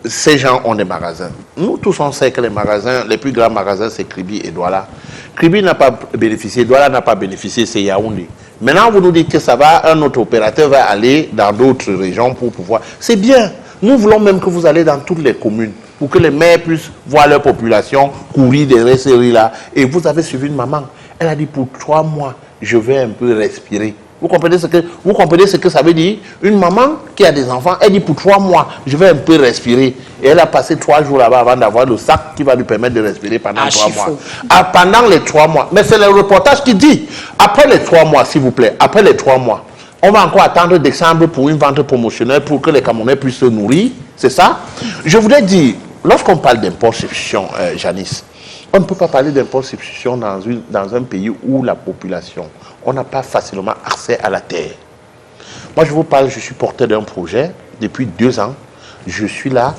ces gens ont des magasins. Nous tous on sait que les magasins, les plus grands magasins, c'est Kribi et Douala. Kribi n'a pas bénéficié, Douala n'a pas bénéficié, c'est Yaoundé. Maintenant, vous nous dites que ça va, un autre opérateur va aller dans d'autres régions pour pouvoir... C'est bien. Nous voulons même que vous allez dans toutes les communes pour que les maires puissent voir leur population courir derrière ces rues-là. Et vous avez suivi une maman. Elle a dit pour 3 mois, je vais un peu respirer. Vous comprenez ce que ça veut dire? Une maman qui a des enfants, elle dit pour 3 mois, je vais un peu respirer. Et elle a passé 3 jours là-bas avant d'avoir le sac qui va lui permettre de respirer pendant 3 mois. Pendant les 3 mois. Mais c'est le reportage qui dit, après les 3 mois, s'il vous plaît, après les 3 mois, on va encore attendre décembre pour une vente promotionnelle pour que les Camerounais puissent se nourrir. C'est ça? Je voudrais dire, lorsqu'on parle d'impôt substitution, Janice, on ne peut pas parler d'impôt substitution dans un pays où la population, on n'a pas facilement accès à la terre. Moi, je vous parle, je suis porteur d'un projet depuis 2 ans. Je suis là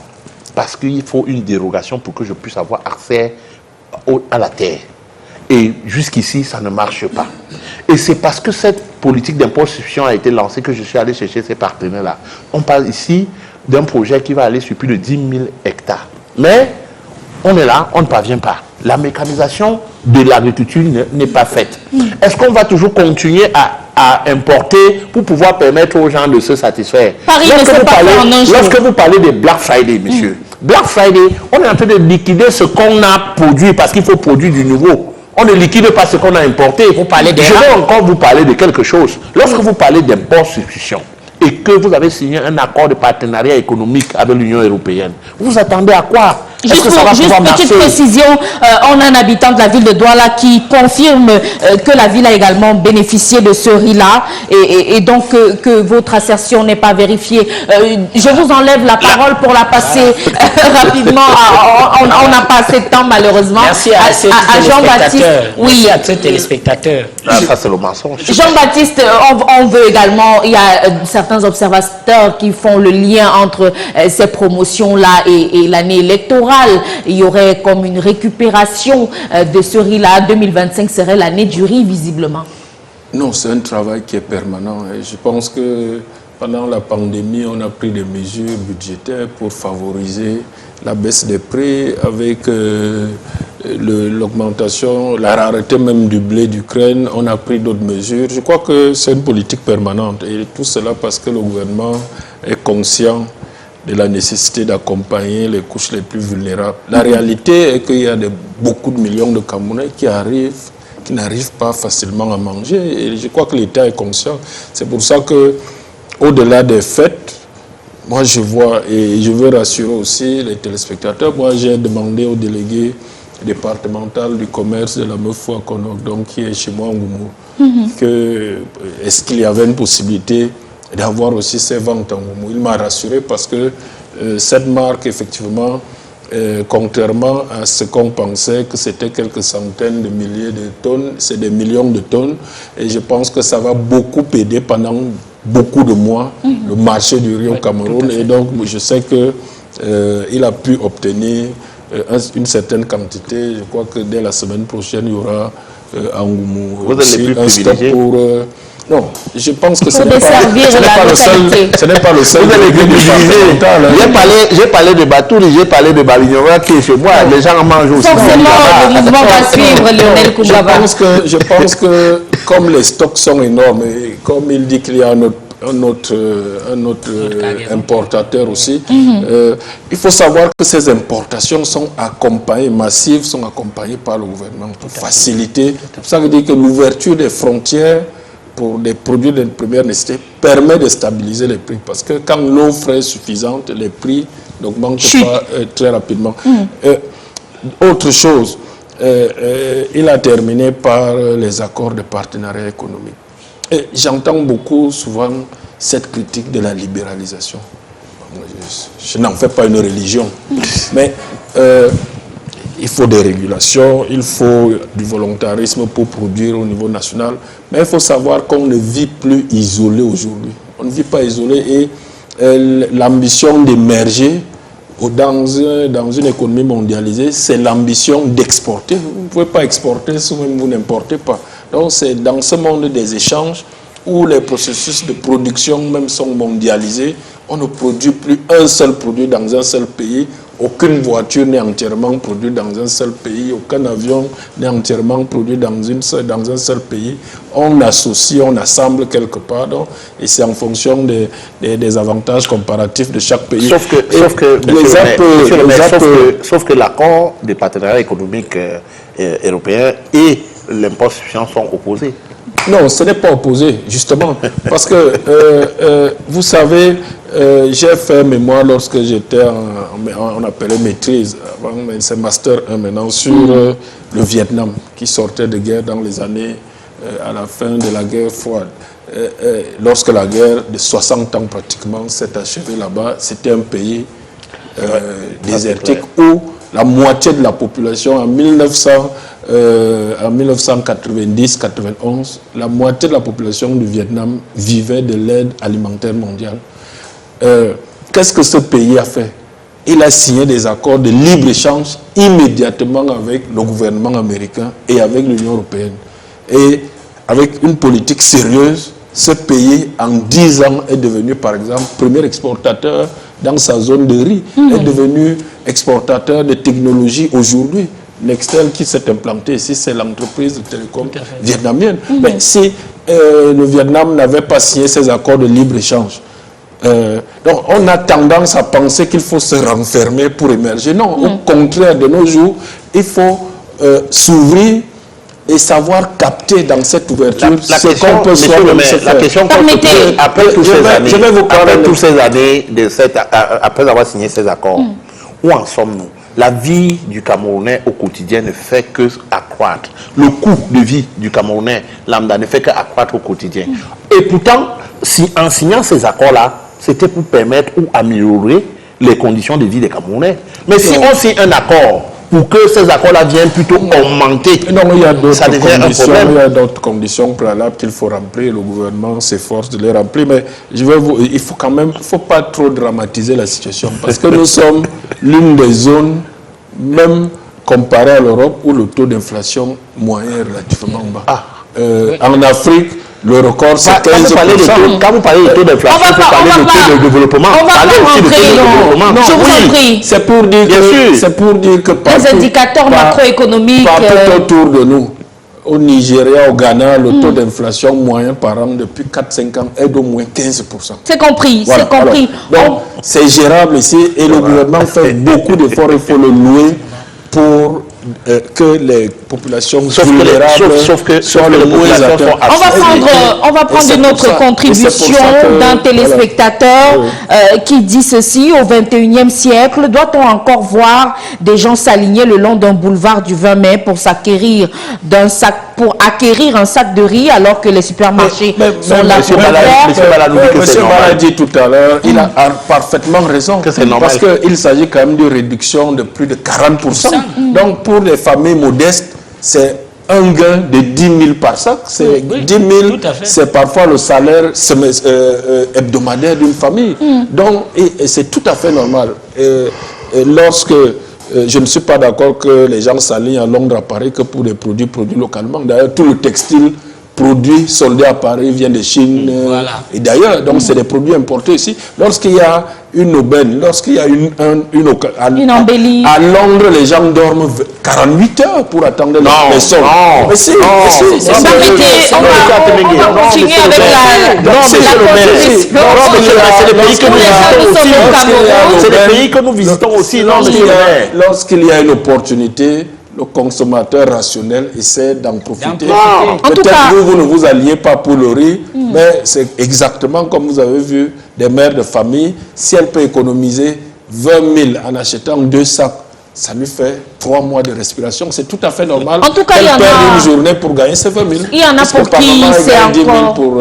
parce qu'il faut une dérogation pour que je puisse avoir accès à la terre. Et jusqu'ici, ça ne marche pas. Et c'est parce que cette politique d'impôt substitution a été lancée que je suis allé chercher ces partenaires-là. On parle ici d'un projet qui va aller sur plus de 10 000 hectares. Mais on est là, on ne parvient pas. La mécanisation de l'agriculture n'est pas faite. Est-ce qu'on va toujours continuer à importer pour pouvoir permettre aux gens de se satisfaire? Lorsque vous parlez de Black Friday, monsieur, Black Friday, on est en train de liquider ce qu'on a produit parce qu'il faut produire du nouveau. On ne liquide pas ce qu'on a importé. Je vais encore vous parler de quelque chose. Lorsque vous parlez d'impôt substitution et que vous avez signé un accord de partenariat économique avec l'Union européenne, vous attendez à quoi? Juste petite précision, on a un habitant de la ville de Douala qui confirme que la ville a également bénéficié de ce riz-là et donc que votre assertion n'est pas vérifiée. Je vous enlève la parole pour la passer rapidement. On n'a pas assez de temps malheureusement. Merci à Jean-Baptiste. Oui, à tous les téléspectateurs. Ça c'est le mensonge. Jean-Baptiste, on veut également, il y a certains observateurs qui font le lien entre ces promotions-là et l'année électorale. Il y aurait comme une récupération de ce riz-là. 2025 serait l'année du riz, visiblement. Non, c'est un travail qui est permanent. Et je pense que pendant la pandémie, on a pris des mesures budgétaires pour favoriser la baisse des prix avec l'augmentation, la rareté même du blé d'Ukraine. On a pris d'autres mesures. Je crois que c'est une politique permanente. Et tout cela parce que le gouvernement est conscient de la nécessité d'accompagner les couches les plus vulnérables. La réalité est qu'il y a beaucoup de millions de Camerounais qui n'arrivent pas facilement à manger. Et je crois que l'État est conscient. C'est pour ça que, au-delà des fêtes, moi je vois, et je veux rassurer aussi les téléspectateurs, moi j'ai demandé au délégué départemental du commerce de la Meufou à Konok, donc qui est chez moi en Goumou, est-ce qu'il y avait une possibilité d'avoir aussi ces ventes en Goumou. Il m'a rassuré parce que cette marque, effectivement, contrairement à ce qu'on pensait que c'était quelques centaines de milliers de tonnes, c'est des millions de tonnes. Et je pense que ça va beaucoup aider pendant beaucoup de mois le marché du riz au Cameroun. Et donc, je sais qu'il a pu obtenir une certaine quantité. Je crois que dès la semaine prochaine, il y aura en Goumou aussi un stock pour... Non, je pense que ce n'est pas le seul. J'ai parlé de Batouri, j'ai parlé de Babignora qui est chez moi. Les gens en mangent aussi. Forcément, le mouvement va suivre, Lionel Koungaba. Je pense que comme les stocks sont énormes, et comme il dit qu'il y a un autre importateur aussi, il faut savoir que ces importations sont accompagnées, massives, sont accompagnées par le gouvernement pour faciliter. Ça veut dire que l'ouverture des frontières pour des produits de première nécessité permet de stabiliser les prix. Parce que quand l'offre est suffisante, les prix n'augmentent pas très rapidement. Autre chose, il a terminé par les accords de partenariat économique. J'entends beaucoup souvent cette critique de la libéralisation. Je n'en fais pas une religion, mais il faut des régulations, il faut du volontarisme pour produire au niveau national. Mais il faut savoir qu'on ne vit plus isolé aujourd'hui. On ne vit pas isolé et l'ambition d'émerger dans une économie mondialisée, c'est l'ambition d'exporter. Vous ne pouvez pas exporter si vous n'importez pas. Donc c'est dans ce monde des échanges où les processus de production même sont mondialisés. On ne produit plus un seul produit dans un seul pays. Aucune voiture n'est entièrement produite dans un seul pays. Aucun avion n'est entièrement produit dans un seul pays. On associe, on assemble quelque part. Donc, et c'est en fonction des avantages comparatifs de chaque pays. Sauf que l'accord des partenariats économiques européens et l'impôt suffisant sont opposés. Non, ce n'est pas opposé, justement. Parce que, vous savez, j'ai fait mémoire lorsque j'étais on appelait maîtrise, avant, mais c'est master 1 maintenant, sur le Vietnam, qui sortait de guerre dans les années, à la fin de la guerre froide. Lorsque la guerre de 60 ans pratiquement s'est achevée là-bas, c'était un pays désertique où la moitié de la population en 1990-91, la moitié de la population du Vietnam vivait de l'aide alimentaire mondiale. Qu'est-ce que ce pays a fait? Il a signé des accords de libre-échange immédiatement avec le gouvernement américain et avec l'Union européenne. Et avec une politique sérieuse, ce pays, en 10 ans, est devenu, par exemple, premier exportateur dans sa zone de riz, est devenu exportateur de technologie aujourd'hui. Nextel qui s'est implanté ici, c'est l'entreprise de télécom vietnamienne. Mais si le Vietnam n'avait pas signé ces accords de libre-échange, donc on a tendance à penser qu'il faut se renfermer pour émerger. Non, au contraire, de nos jours, il faut s'ouvrir et savoir capter dans cette ouverture ce qu'on peut soi-même se faire. La question qu'on se pose après toutes ces années, après avoir signé ces accords, où en sommes-nous? La vie du Camerounais au quotidien ne fait que accroître. Le coût de vie du Camerounais lambda ne fait qu'accroître au quotidien. Et pourtant, si en signant ces accords-là, c'était pour permettre ou améliorer les conditions de vie des Camerounais. Mais si on signe un accord pour que ces accords-là viennent plutôt augmenter, il y a d'autres conditions préalables qu'il faut remplir. Le gouvernement s'efforce de les remplir. Mais il faut quand même, faut pas trop dramatiser la situation. Parce que nous sommes l'une des zones, même comparée à l'Europe, où le taux d'inflation moyen est relativement bas. En Afrique, le record, c'est 15%. Quand vous parlez de taux d'inflation, vous parlez de taux de développement. On va pas rentrer. Je vous en prie. C'est pour dire que les indicateurs macroéconomiques partout autour de nous, au Nigeria, au Ghana, le taux d'inflation moyen par an depuis 4-5 ans est d'au moins 15%. C'est compris, voilà. C'est compris. Alors, donc, c'est gérable ici et le gouvernement fait beaucoup d'efforts, il faut le louer pour que les populations vulnérables soient le moins atteintes. On va prendre notre contribution d'un téléspectateur qui dit ceci: au 21e siècle, doit-on encore voir des gens s'aligner le long d'un boulevard du 20 mai pour acquérir un sac de riz alors que les supermarchés sont là pour le faire? Monsieur Bala a dit tout à l'heure, il a parfaitement raison, parce qu'il s'agit quand même d'une réduction de plus de 40%. Donc pour les familles modestes, c'est un gain de 10 000 par sac. 10 000, c'est parfois le salaire hebdomadaire d'une famille. Donc, et c'est tout à fait normal. Lorsque je ne suis pas d'accord que les gens s'alignent à Londres, à Paris, que pour des produits produits localement. D'ailleurs, tout le textile produit soldé à Paris vient de Chine et d'ailleurs. Donc, c'est des produits importés ici. Lorsqu'il y a une aubaine, lorsqu'il y a une embellie. À Londres, les gens dorment 48 heures pour attendre les soldes. On va continuer avec c'est des pays que nous visitons aussi. Lorsqu'il y a une opportunité, le consommateur rationnel essaie d'en profiter. Peut-être vous ne vous alliez pas pour le riz, mais c'est exactement comme vous avez vu des mères de famille. Si elle peut économiser 20 000 en achetant 2 sacs, ça lui fait 3 mois de respiration. C'est tout à fait normal. En tout cas, elle perd une journée pour gagner ses 20 000. Il y en a pour qui c'est encore... Pour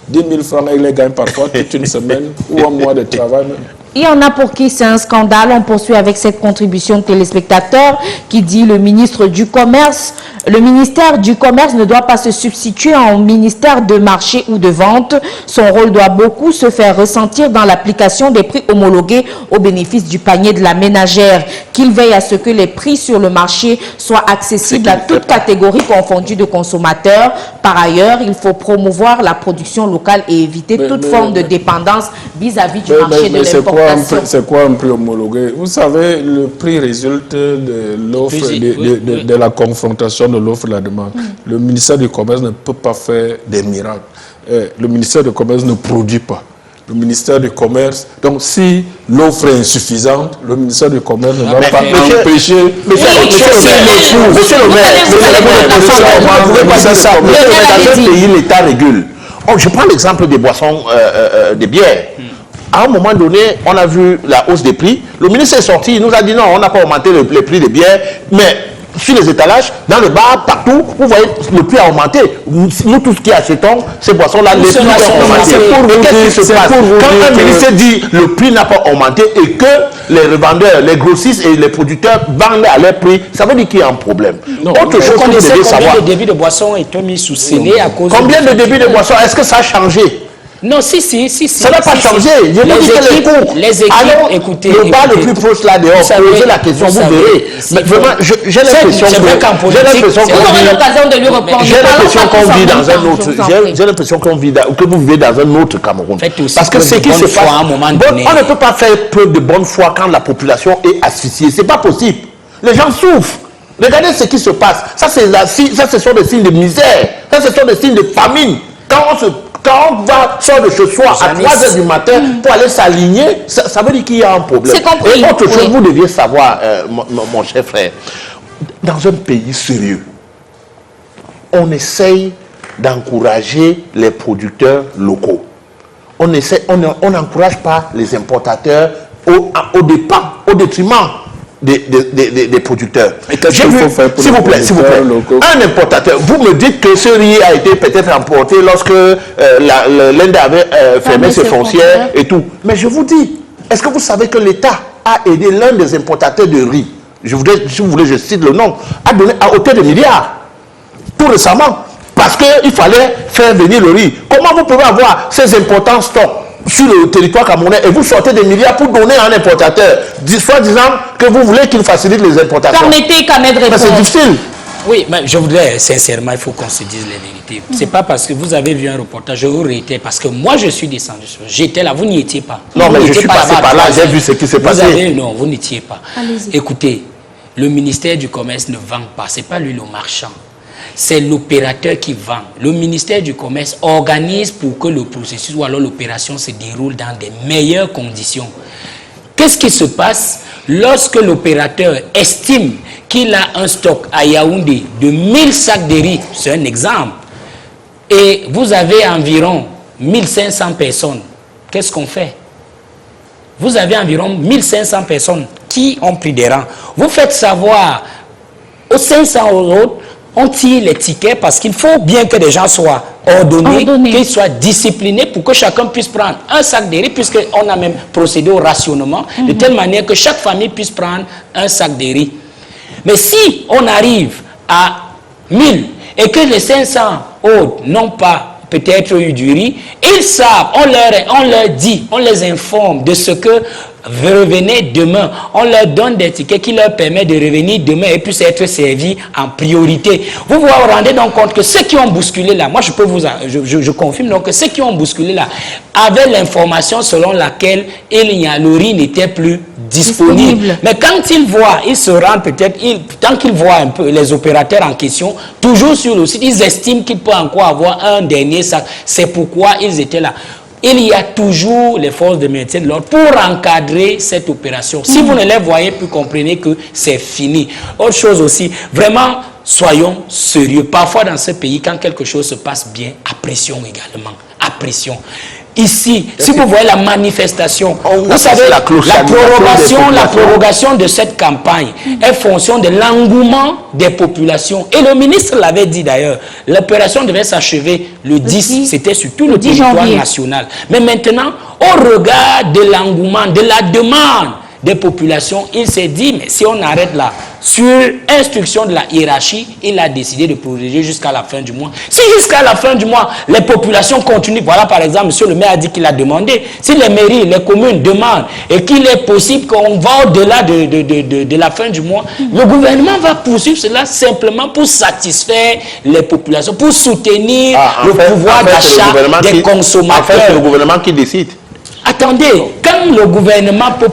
10 000 francs, il les gagne parfois toute une semaine ou un mois de travail même. Il y en a pour qui c'est un scandale. On poursuit avec cette contribution de téléspectateur qui dit: le ministère du Commerce ne doit pas se substituer au ministère de marché ou de vente. Son rôle doit beaucoup se faire ressentir dans l'application des prix homologués au bénéfice du panier de la ménagère. qu'il veille à ce que les prix sur le marché soient accessibles à toute catégorie confondue de consommateurs. Par ailleurs, il faut promouvoir la production locale et éviter toute forme de dépendance vis-à-vis du marché de l'importation. C'est quoi un prix homologué? Vous savez, le prix résulte de l'offre, de la confrontation de l'offre et de la demande. Le ministère du Commerce ne peut pas faire des miracles. Le ministère du Commerce ne produit pas. Le ministère du Commerce, donc si l'offre est insuffisante, le ministère du Commerce ne va pas empêcher. Monsieur le maire, vous ne pouvez pas dire ça. Dans un pays, l'État régule. Je prends l'exemple des boissons, des bières. À un moment donné, on a vu la hausse des prix. Le ministre est sorti, il nous a dit non, on n'a pas augmenté les prix des bières, mais sur les étalages, dans les bars, partout, vous voyez, le prix a augmenté. Nous, tous qui achetons ces boissons-là, les prix ont augmenté. Qu'est-ce qui se passe? Quand un ministre dit le prix n'a pas augmenté et que les revendeurs, les grossistes et les producteurs vendent à leur prix, ça veut dire qu'il y a un problème. Autre chose que vous devez savoir. Combien de débits de boissons est mis sous scellé à cause Combien de débits de boissons? Est-ce que ça a changé? Non, si. Ça n'a pas changé. Je vous dis que les cours. Les équipes, alors, écoutez. Le bar le plus proche là dehors, posez la question, vous verrez. Mais vraiment, j'ai l'impression qu'on vit que vous vivez dans un autre Cameroun. Parce que ce qui se passe, on ne peut pas faire preuve de bonne foi quand la population est asphyxiée. C'est pas possible. Les gens souffrent. Regardez ce qui se passe. Ça, ce sont des signes de misère. Ça, ce sont des signes de famine. Quand on va sort de chez soi à 3h du matin pour aller s'aligner, ça veut dire qu'il y a un problème. Et autre chose, vous deviez savoir, mon cher frère, dans un pays sérieux, on essaye d'encourager les producteurs locaux. On n'encourage pas les importateurs au détriment des producteurs. S'il vous plaît, un importateur, vous me dites que ce riz a été peut-être importé lorsque l'Inde avait fermé ses frontières et tout. Mais je vous dis, est-ce que vous savez que l'État a aidé l'un des importateurs de riz, si vous voulez, je cite le nom, a donné à hauteur de milliards, tout récemment, parce qu'il fallait faire venir le riz. Comment vous pouvez avoir ces importants stocks sur le territoire camerounais et vous sortez des milliards pour donner à un importateur, soit disant que vous voulez qu'il facilite les importations? Permettez qu'Ahmed réponde. C'est difficile. Oui, mais je voudrais, sincèrement, il faut qu'on se dise les vérités. C'est pas parce que vous avez vu un reportage, je vous réitère, parce que moi je suis descendu. J'étais là, vous n'y étiez pas. Non, mais je suis passé par là, j'ai vu ce qui s'est passé. Non, vous n'étiez pas. Écoutez, le ministère du Commerce ne vend pas, c'est pas lui le marchand. C'est l'opérateur qui vend. Le ministère du Commerce organise pour que le processus ou alors l'opération se déroule dans des meilleures conditions. Qu'est-ce qui se passe lorsque l'opérateur estime qu'il a un stock à Yaoundé de 1000 sacs de riz, c'est un exemple, et vous avez environ 1500 personnes, qu'est-ce qu'on fait? Vous avez environ 1500 personnes qui ont pris des rangs. Vous faites savoir aux 500 autres, on tire les tickets parce qu'il faut bien que les gens soient ordonnés, qu'ils soient disciplinés pour que chacun puisse prendre un sac de riz, puisqu'on a même procédé au rationnement, de telle manière que chaque famille puisse prendre un sac de riz. Mais si on arrive à 1000 et que les 500 autres n'ont pas peut-être eu du riz, ils savent, on leur dit, on les informe de ce que revenez demain. On leur donne des tickets qui leur permettent de revenir demain et puissent être servis en priorité. Vous vous rendez donc compte que ceux qui ont bousculé là, moi je confirme donc que ceux qui ont bousculé là avaient l'information selon laquelle le riz n'était plus disponible. Mais quand ils voient, ils se rendent peut-être, tant qu'ils voient un peu les opérateurs en question, toujours sur le site, ils estiment qu'il peut encore avoir un dernier sac. C'est pourquoi ils étaient là. Il y a toujours les forces de maintien de l'ordre pour encadrer cette opération. Si vous ne les voyez plus, comprenez que c'est fini. Autre chose aussi, vraiment, soyons sérieux. Parfois dans ce pays, quand quelque chose se passe bien, apprécions également. Apprécions. Ici, si vous voyez la manifestation, vous savez, la prorogation de cette campagne est fonction de l'engouement des populations. Et le ministre l'avait dit d'ailleurs, l'opération devait s'achever le 10, c'était sur tout le territoire national. Mais maintenant, au regard de l'engouement, de la demande des populations, il s'est dit, mais si on arrête là, sur instruction de la hiérarchie, il a décidé de proroger jusqu'à la fin du mois. Si jusqu'à la fin du mois, les populations continuent, voilà par exemple, monsieur le maire a dit qu'il a demandé, si les mairies, les communes demandent et qu'il est possible qu'on va au-delà de la fin du mois, le gouvernement va poursuivre cela simplement pour satisfaire les populations, pour soutenir le pouvoir d'achat des consommateurs. En fait, c'est le gouvernement qui décide. Attendez, quand le gouvernement peut...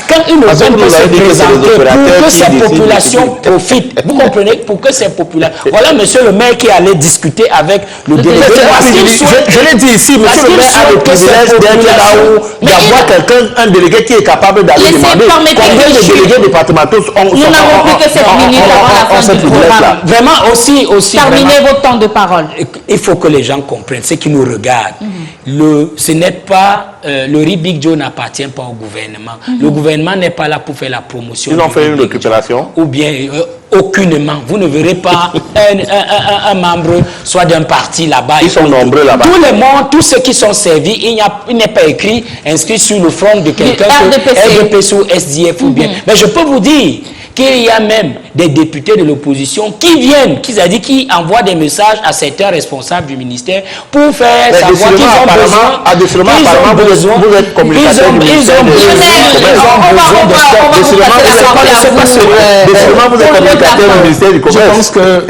Quand une nouvelle peut se présenter pour que ces populations profitent, vous comprenez, pour que ces populations... Voilà monsieur le maire qui allait discuter avec le délégué. Je l'ai dit ici, monsieur le maire a le privilège d'être là où d'avoir quelqu'un, un délégué qui est capable d'aller demander combien de délégués départementaux ont Nous n'avons plus que 7 minutes avant la fin du programme. Vraiment aussi... Terminez votre temps de parole. Il faut que les gens comprennent, ceux qui nous regardent. Ce n'est pas... le riz Big Joe n'appartient pas au gouvernement. Le gouvernement n'est pas là pour faire la promotion. Ils ont fait une récupération. Ou bien aucunement. Vous ne verrez pas un membre soit d'un parti là-bas. Ils sont nombreux là-bas. Tout le monde, tous ceux qui sont servis, il n'est pas écrit, inscrit sur le front de quelqu'un que RDPC ou SDF ou bien. Mais je peux vous dire qu'il y a même des députés de l'opposition qui viennent, qui envoient des messages à certains responsables du ministère pour faire savoir qu'ils ont besoin. Vous êtes communicateur du ministère du Commerce. Je pense que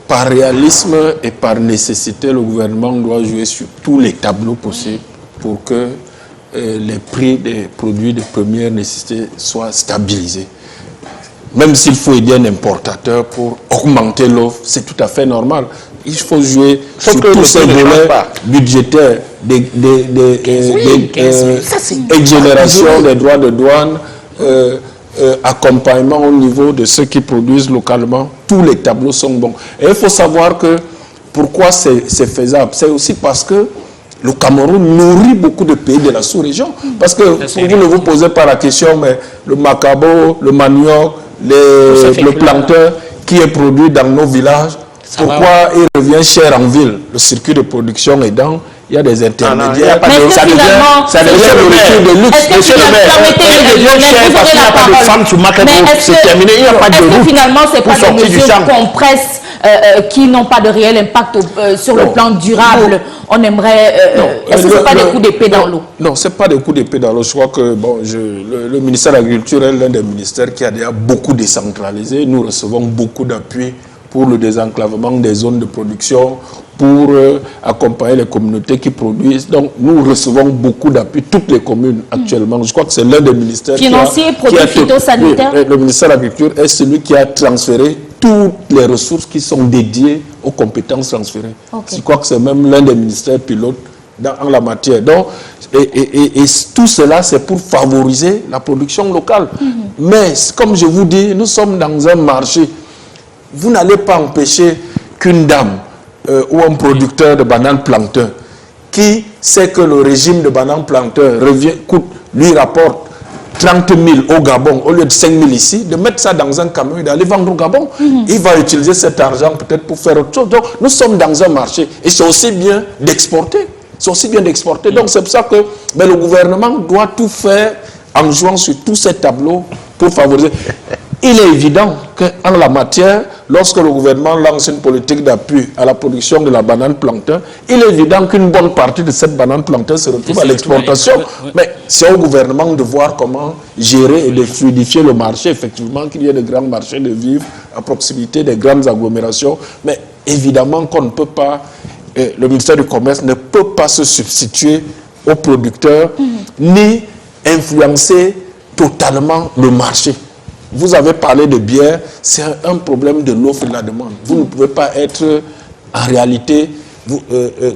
par réalisme et par nécessité, le gouvernement doit jouer sur tous les tableaux possibles pour que les prix des produits de première nécessité soient stabilisés. Même s'il faut aider un importateur pour augmenter l'offre, c'est tout à fait normal. Il faut jouer sur tous ces volets budgétaires, exonération des droits de douane, accompagnement au niveau de ceux qui produisent localement. Tous les tableaux sont bons. Et il faut savoir que pourquoi c'est faisable. C'est aussi parce que le Cameroun nourrit beaucoup de pays de la sous-région. Parce que vous ne vous posez pas la question, mais le macabo, le manioc, le plantain qui est produit dans nos villages, pourquoi il revient cher en ville? Le circuit de production aidant, il y a des intermédiaires. Ça devient nourriture de luxe. Monsieur le maire, c'est terminé. Il n'y a pas de route. Finalement, ce n'est pas des mesures qu'on presse qui n'ont pas de réel impact sur le plan durable. On aimerait... Est-ce que ce n'est pas des coups d'épée dans l'eau? Non, ce n'est pas des coups d'épée dans l'eau. Je crois que le ministère de l'Agriculture est l'un des ministères qui a déjà beaucoup décentralisé. Nous recevons beaucoup d'appui pour le désenclavement des zones de production, pour accompagner les communautés qui produisent. Donc, nous recevons beaucoup d'appui, toutes les communes actuellement. Je crois que c'est l'un des ministères financiers, produits phytosanitaires. Oui, le ministère de l'Agriculture est celui qui a transféré toutes les ressources qui sont dédiées aux compétences transférées. Okay. Je crois que c'est même l'un des ministères pilotes en la matière. Donc, et tout cela, c'est pour favoriser la production locale. Mais, comme je vous dis, nous sommes dans un marché. Vous n'allez pas empêcher qu'une dame ou un producteur de bananes plantain qui sait que le régime de bananes plantain lui rapporte 30 000 au Gabon au lieu de 5 000 ici, de mettre ça dans un camion et d'aller vendre au Gabon. Il va utiliser cet argent peut-être pour faire autre chose. Donc, nous sommes dans un marché et c'est aussi bien d'exporter. C'est aussi bien d'exporter. Donc, c'est pour ça que le gouvernement doit tout faire en jouant sur tous ces tableaux pour favoriser. Il est évident qu'en la matière, lorsque le gouvernement lance une politique d'appui à la production de la banane plantain, il est évident qu'une bonne partie de cette banane plantain se retrouve à l'exportation. Mais c'est au gouvernement de voir comment gérer et de fluidifier le marché, effectivement, qu'il y ait de grands marchés de vivres à proximité des grandes agglomérations. Mais évidemment qu'on ne peut pas, le ministère du Commerce ne peut pas se substituer aux producteurs, ni influencer totalement le marché. Vous avez parlé de bière, c'est un problème de l'offre et de la demande. Vous ne pouvez pas être, en réalité,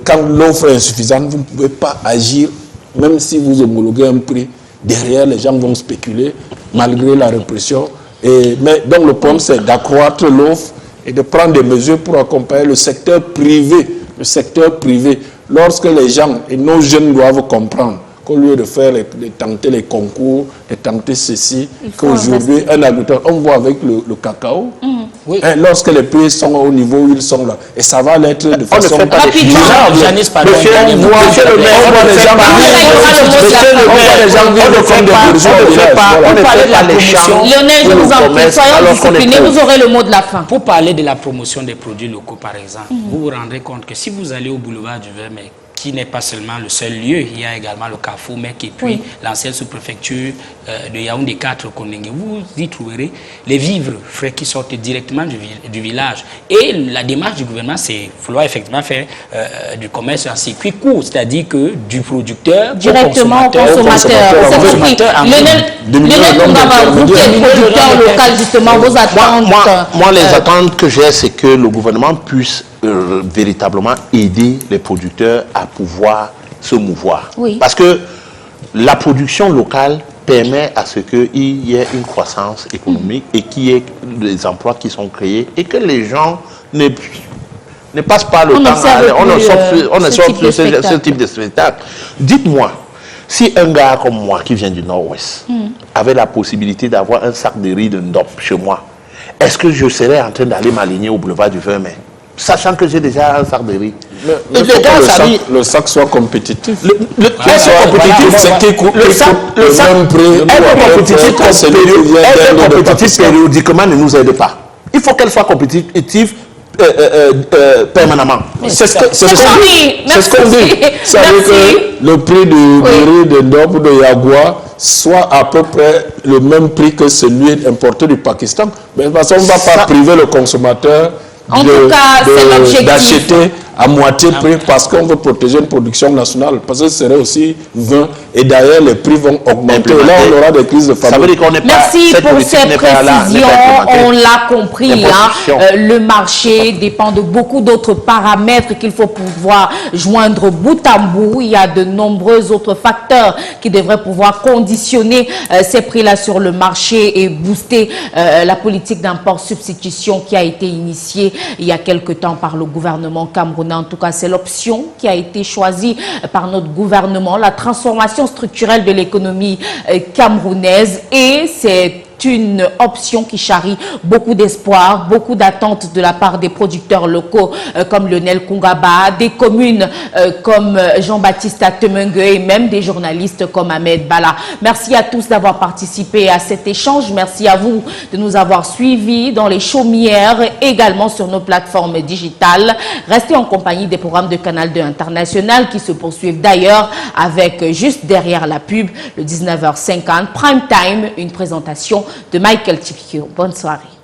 quand l'offre est insuffisante, vous ne pouvez pas agir, même si vous homologuez un prix. Derrière, les gens vont spéculer, malgré la répression. Mais donc le problème, c'est d'accroître l'offre et de prendre des mesures pour accompagner le secteur privé. Le secteur privé, lorsque les gens et nos jeunes doivent comprendre qu'au lieu de faire de tenter les concours, de tenter ceci, qu'aujourd'hui, un agriculteur, on voit avec le cacao, Oui. Lorsque les prix sont au niveau où ils sont là. Et ça va l'être de façon rapidement. Janice, pardon. Monsieur le maire, on voit les gens Lionel, je vous en prie, soyons disciplinés, vous aurez le mot de la fin. Pour parler de la promotion des produits locaux, par exemple, vous vous rendrez compte que si vous allez au boulevard du Vermeil, qui n'est pas seulement le seul lieu, il y a également le Carrefour Mec et puis l'ancienne sous-préfecture de Yaoundé 4 Kondengue. Vous y trouverez les vivres frais qui sortent directement du village. Et la démarche du gouvernement, c'est vouloir effectivement faire du commerce en circuit court, c'est-à-dire que du producteur directement au consommateur. Lionel Koungaba, vous qui êtes producteur local, justement, vos attentes. Moi, les attentes que j'ai, c'est que le gouvernement puisse véritablement aider les producteurs à pouvoir se mouvoir. Oui. Parce que la production locale permet à ce qu'il y ait une croissance économique et qu'il y ait des emplois qui sont créés et que les gens ne passent pas le temps on ne sort plus ce type de spectacle. Dites-moi, si un gars comme moi qui vient du Nord-Ouest avait la possibilité d'avoir un sac de riz de Ndop chez moi, est-ce que je serais en train d'aller m'aligner au boulevard du 20 mai, sachant que j'ai déjà un sac de riz? Le sac soit compétitif. Le sac compétitif, c'est qu'il coûte le même prix. Être compétitif périodiquement ne nous aide pas. Il faut qu'elle soit compétitive permanemment. C'est ce qu'on dit. Ça veut dire que le prix du riz de Ndop ou de Yagua soit à peu près le même prix que celui importé du Pakistan. Mais de toute façon, on ne va pas priver le consommateur d'acheter à moitié prix parce qu'on veut protéger une production nationale. Parce que ce serait aussi vain. Et d'ailleurs, les prix vont augmenter. Là, on aura des crises de famine. Merci pour ces précisions. On l'a compris. Le marché dépend de beaucoup d'autres paramètres qu'il faut pouvoir joindre bout à bout. Il y a de nombreux autres facteurs qui devraient pouvoir conditionner ces prix-là sur le marché et booster la politique d'import-substitution qui a été initiée il y a quelque temps par le gouvernement camerounais. En tout cas, c'est l'option qui a été choisie par notre gouvernement, la transformation structurelle de l'économie camerounaise, et c'est une option qui charrie beaucoup d'espoir, beaucoup d'attentes de la part des producteurs locaux comme Lionel Koungaba, des communes comme Jean-Baptiste Atemengue et même des journalistes comme Ahmed Bala. Merci à tous d'avoir participé à cet échange. Merci à vous de nous avoir suivis dans les chaumières, également sur nos plateformes digitales. Restez en compagnie des programmes de Canal 2 International qui se poursuivent d'ailleurs avec juste derrière la pub, le 19h50, Prime Time, une présentation de Michael Tipikio. Bonne soirée.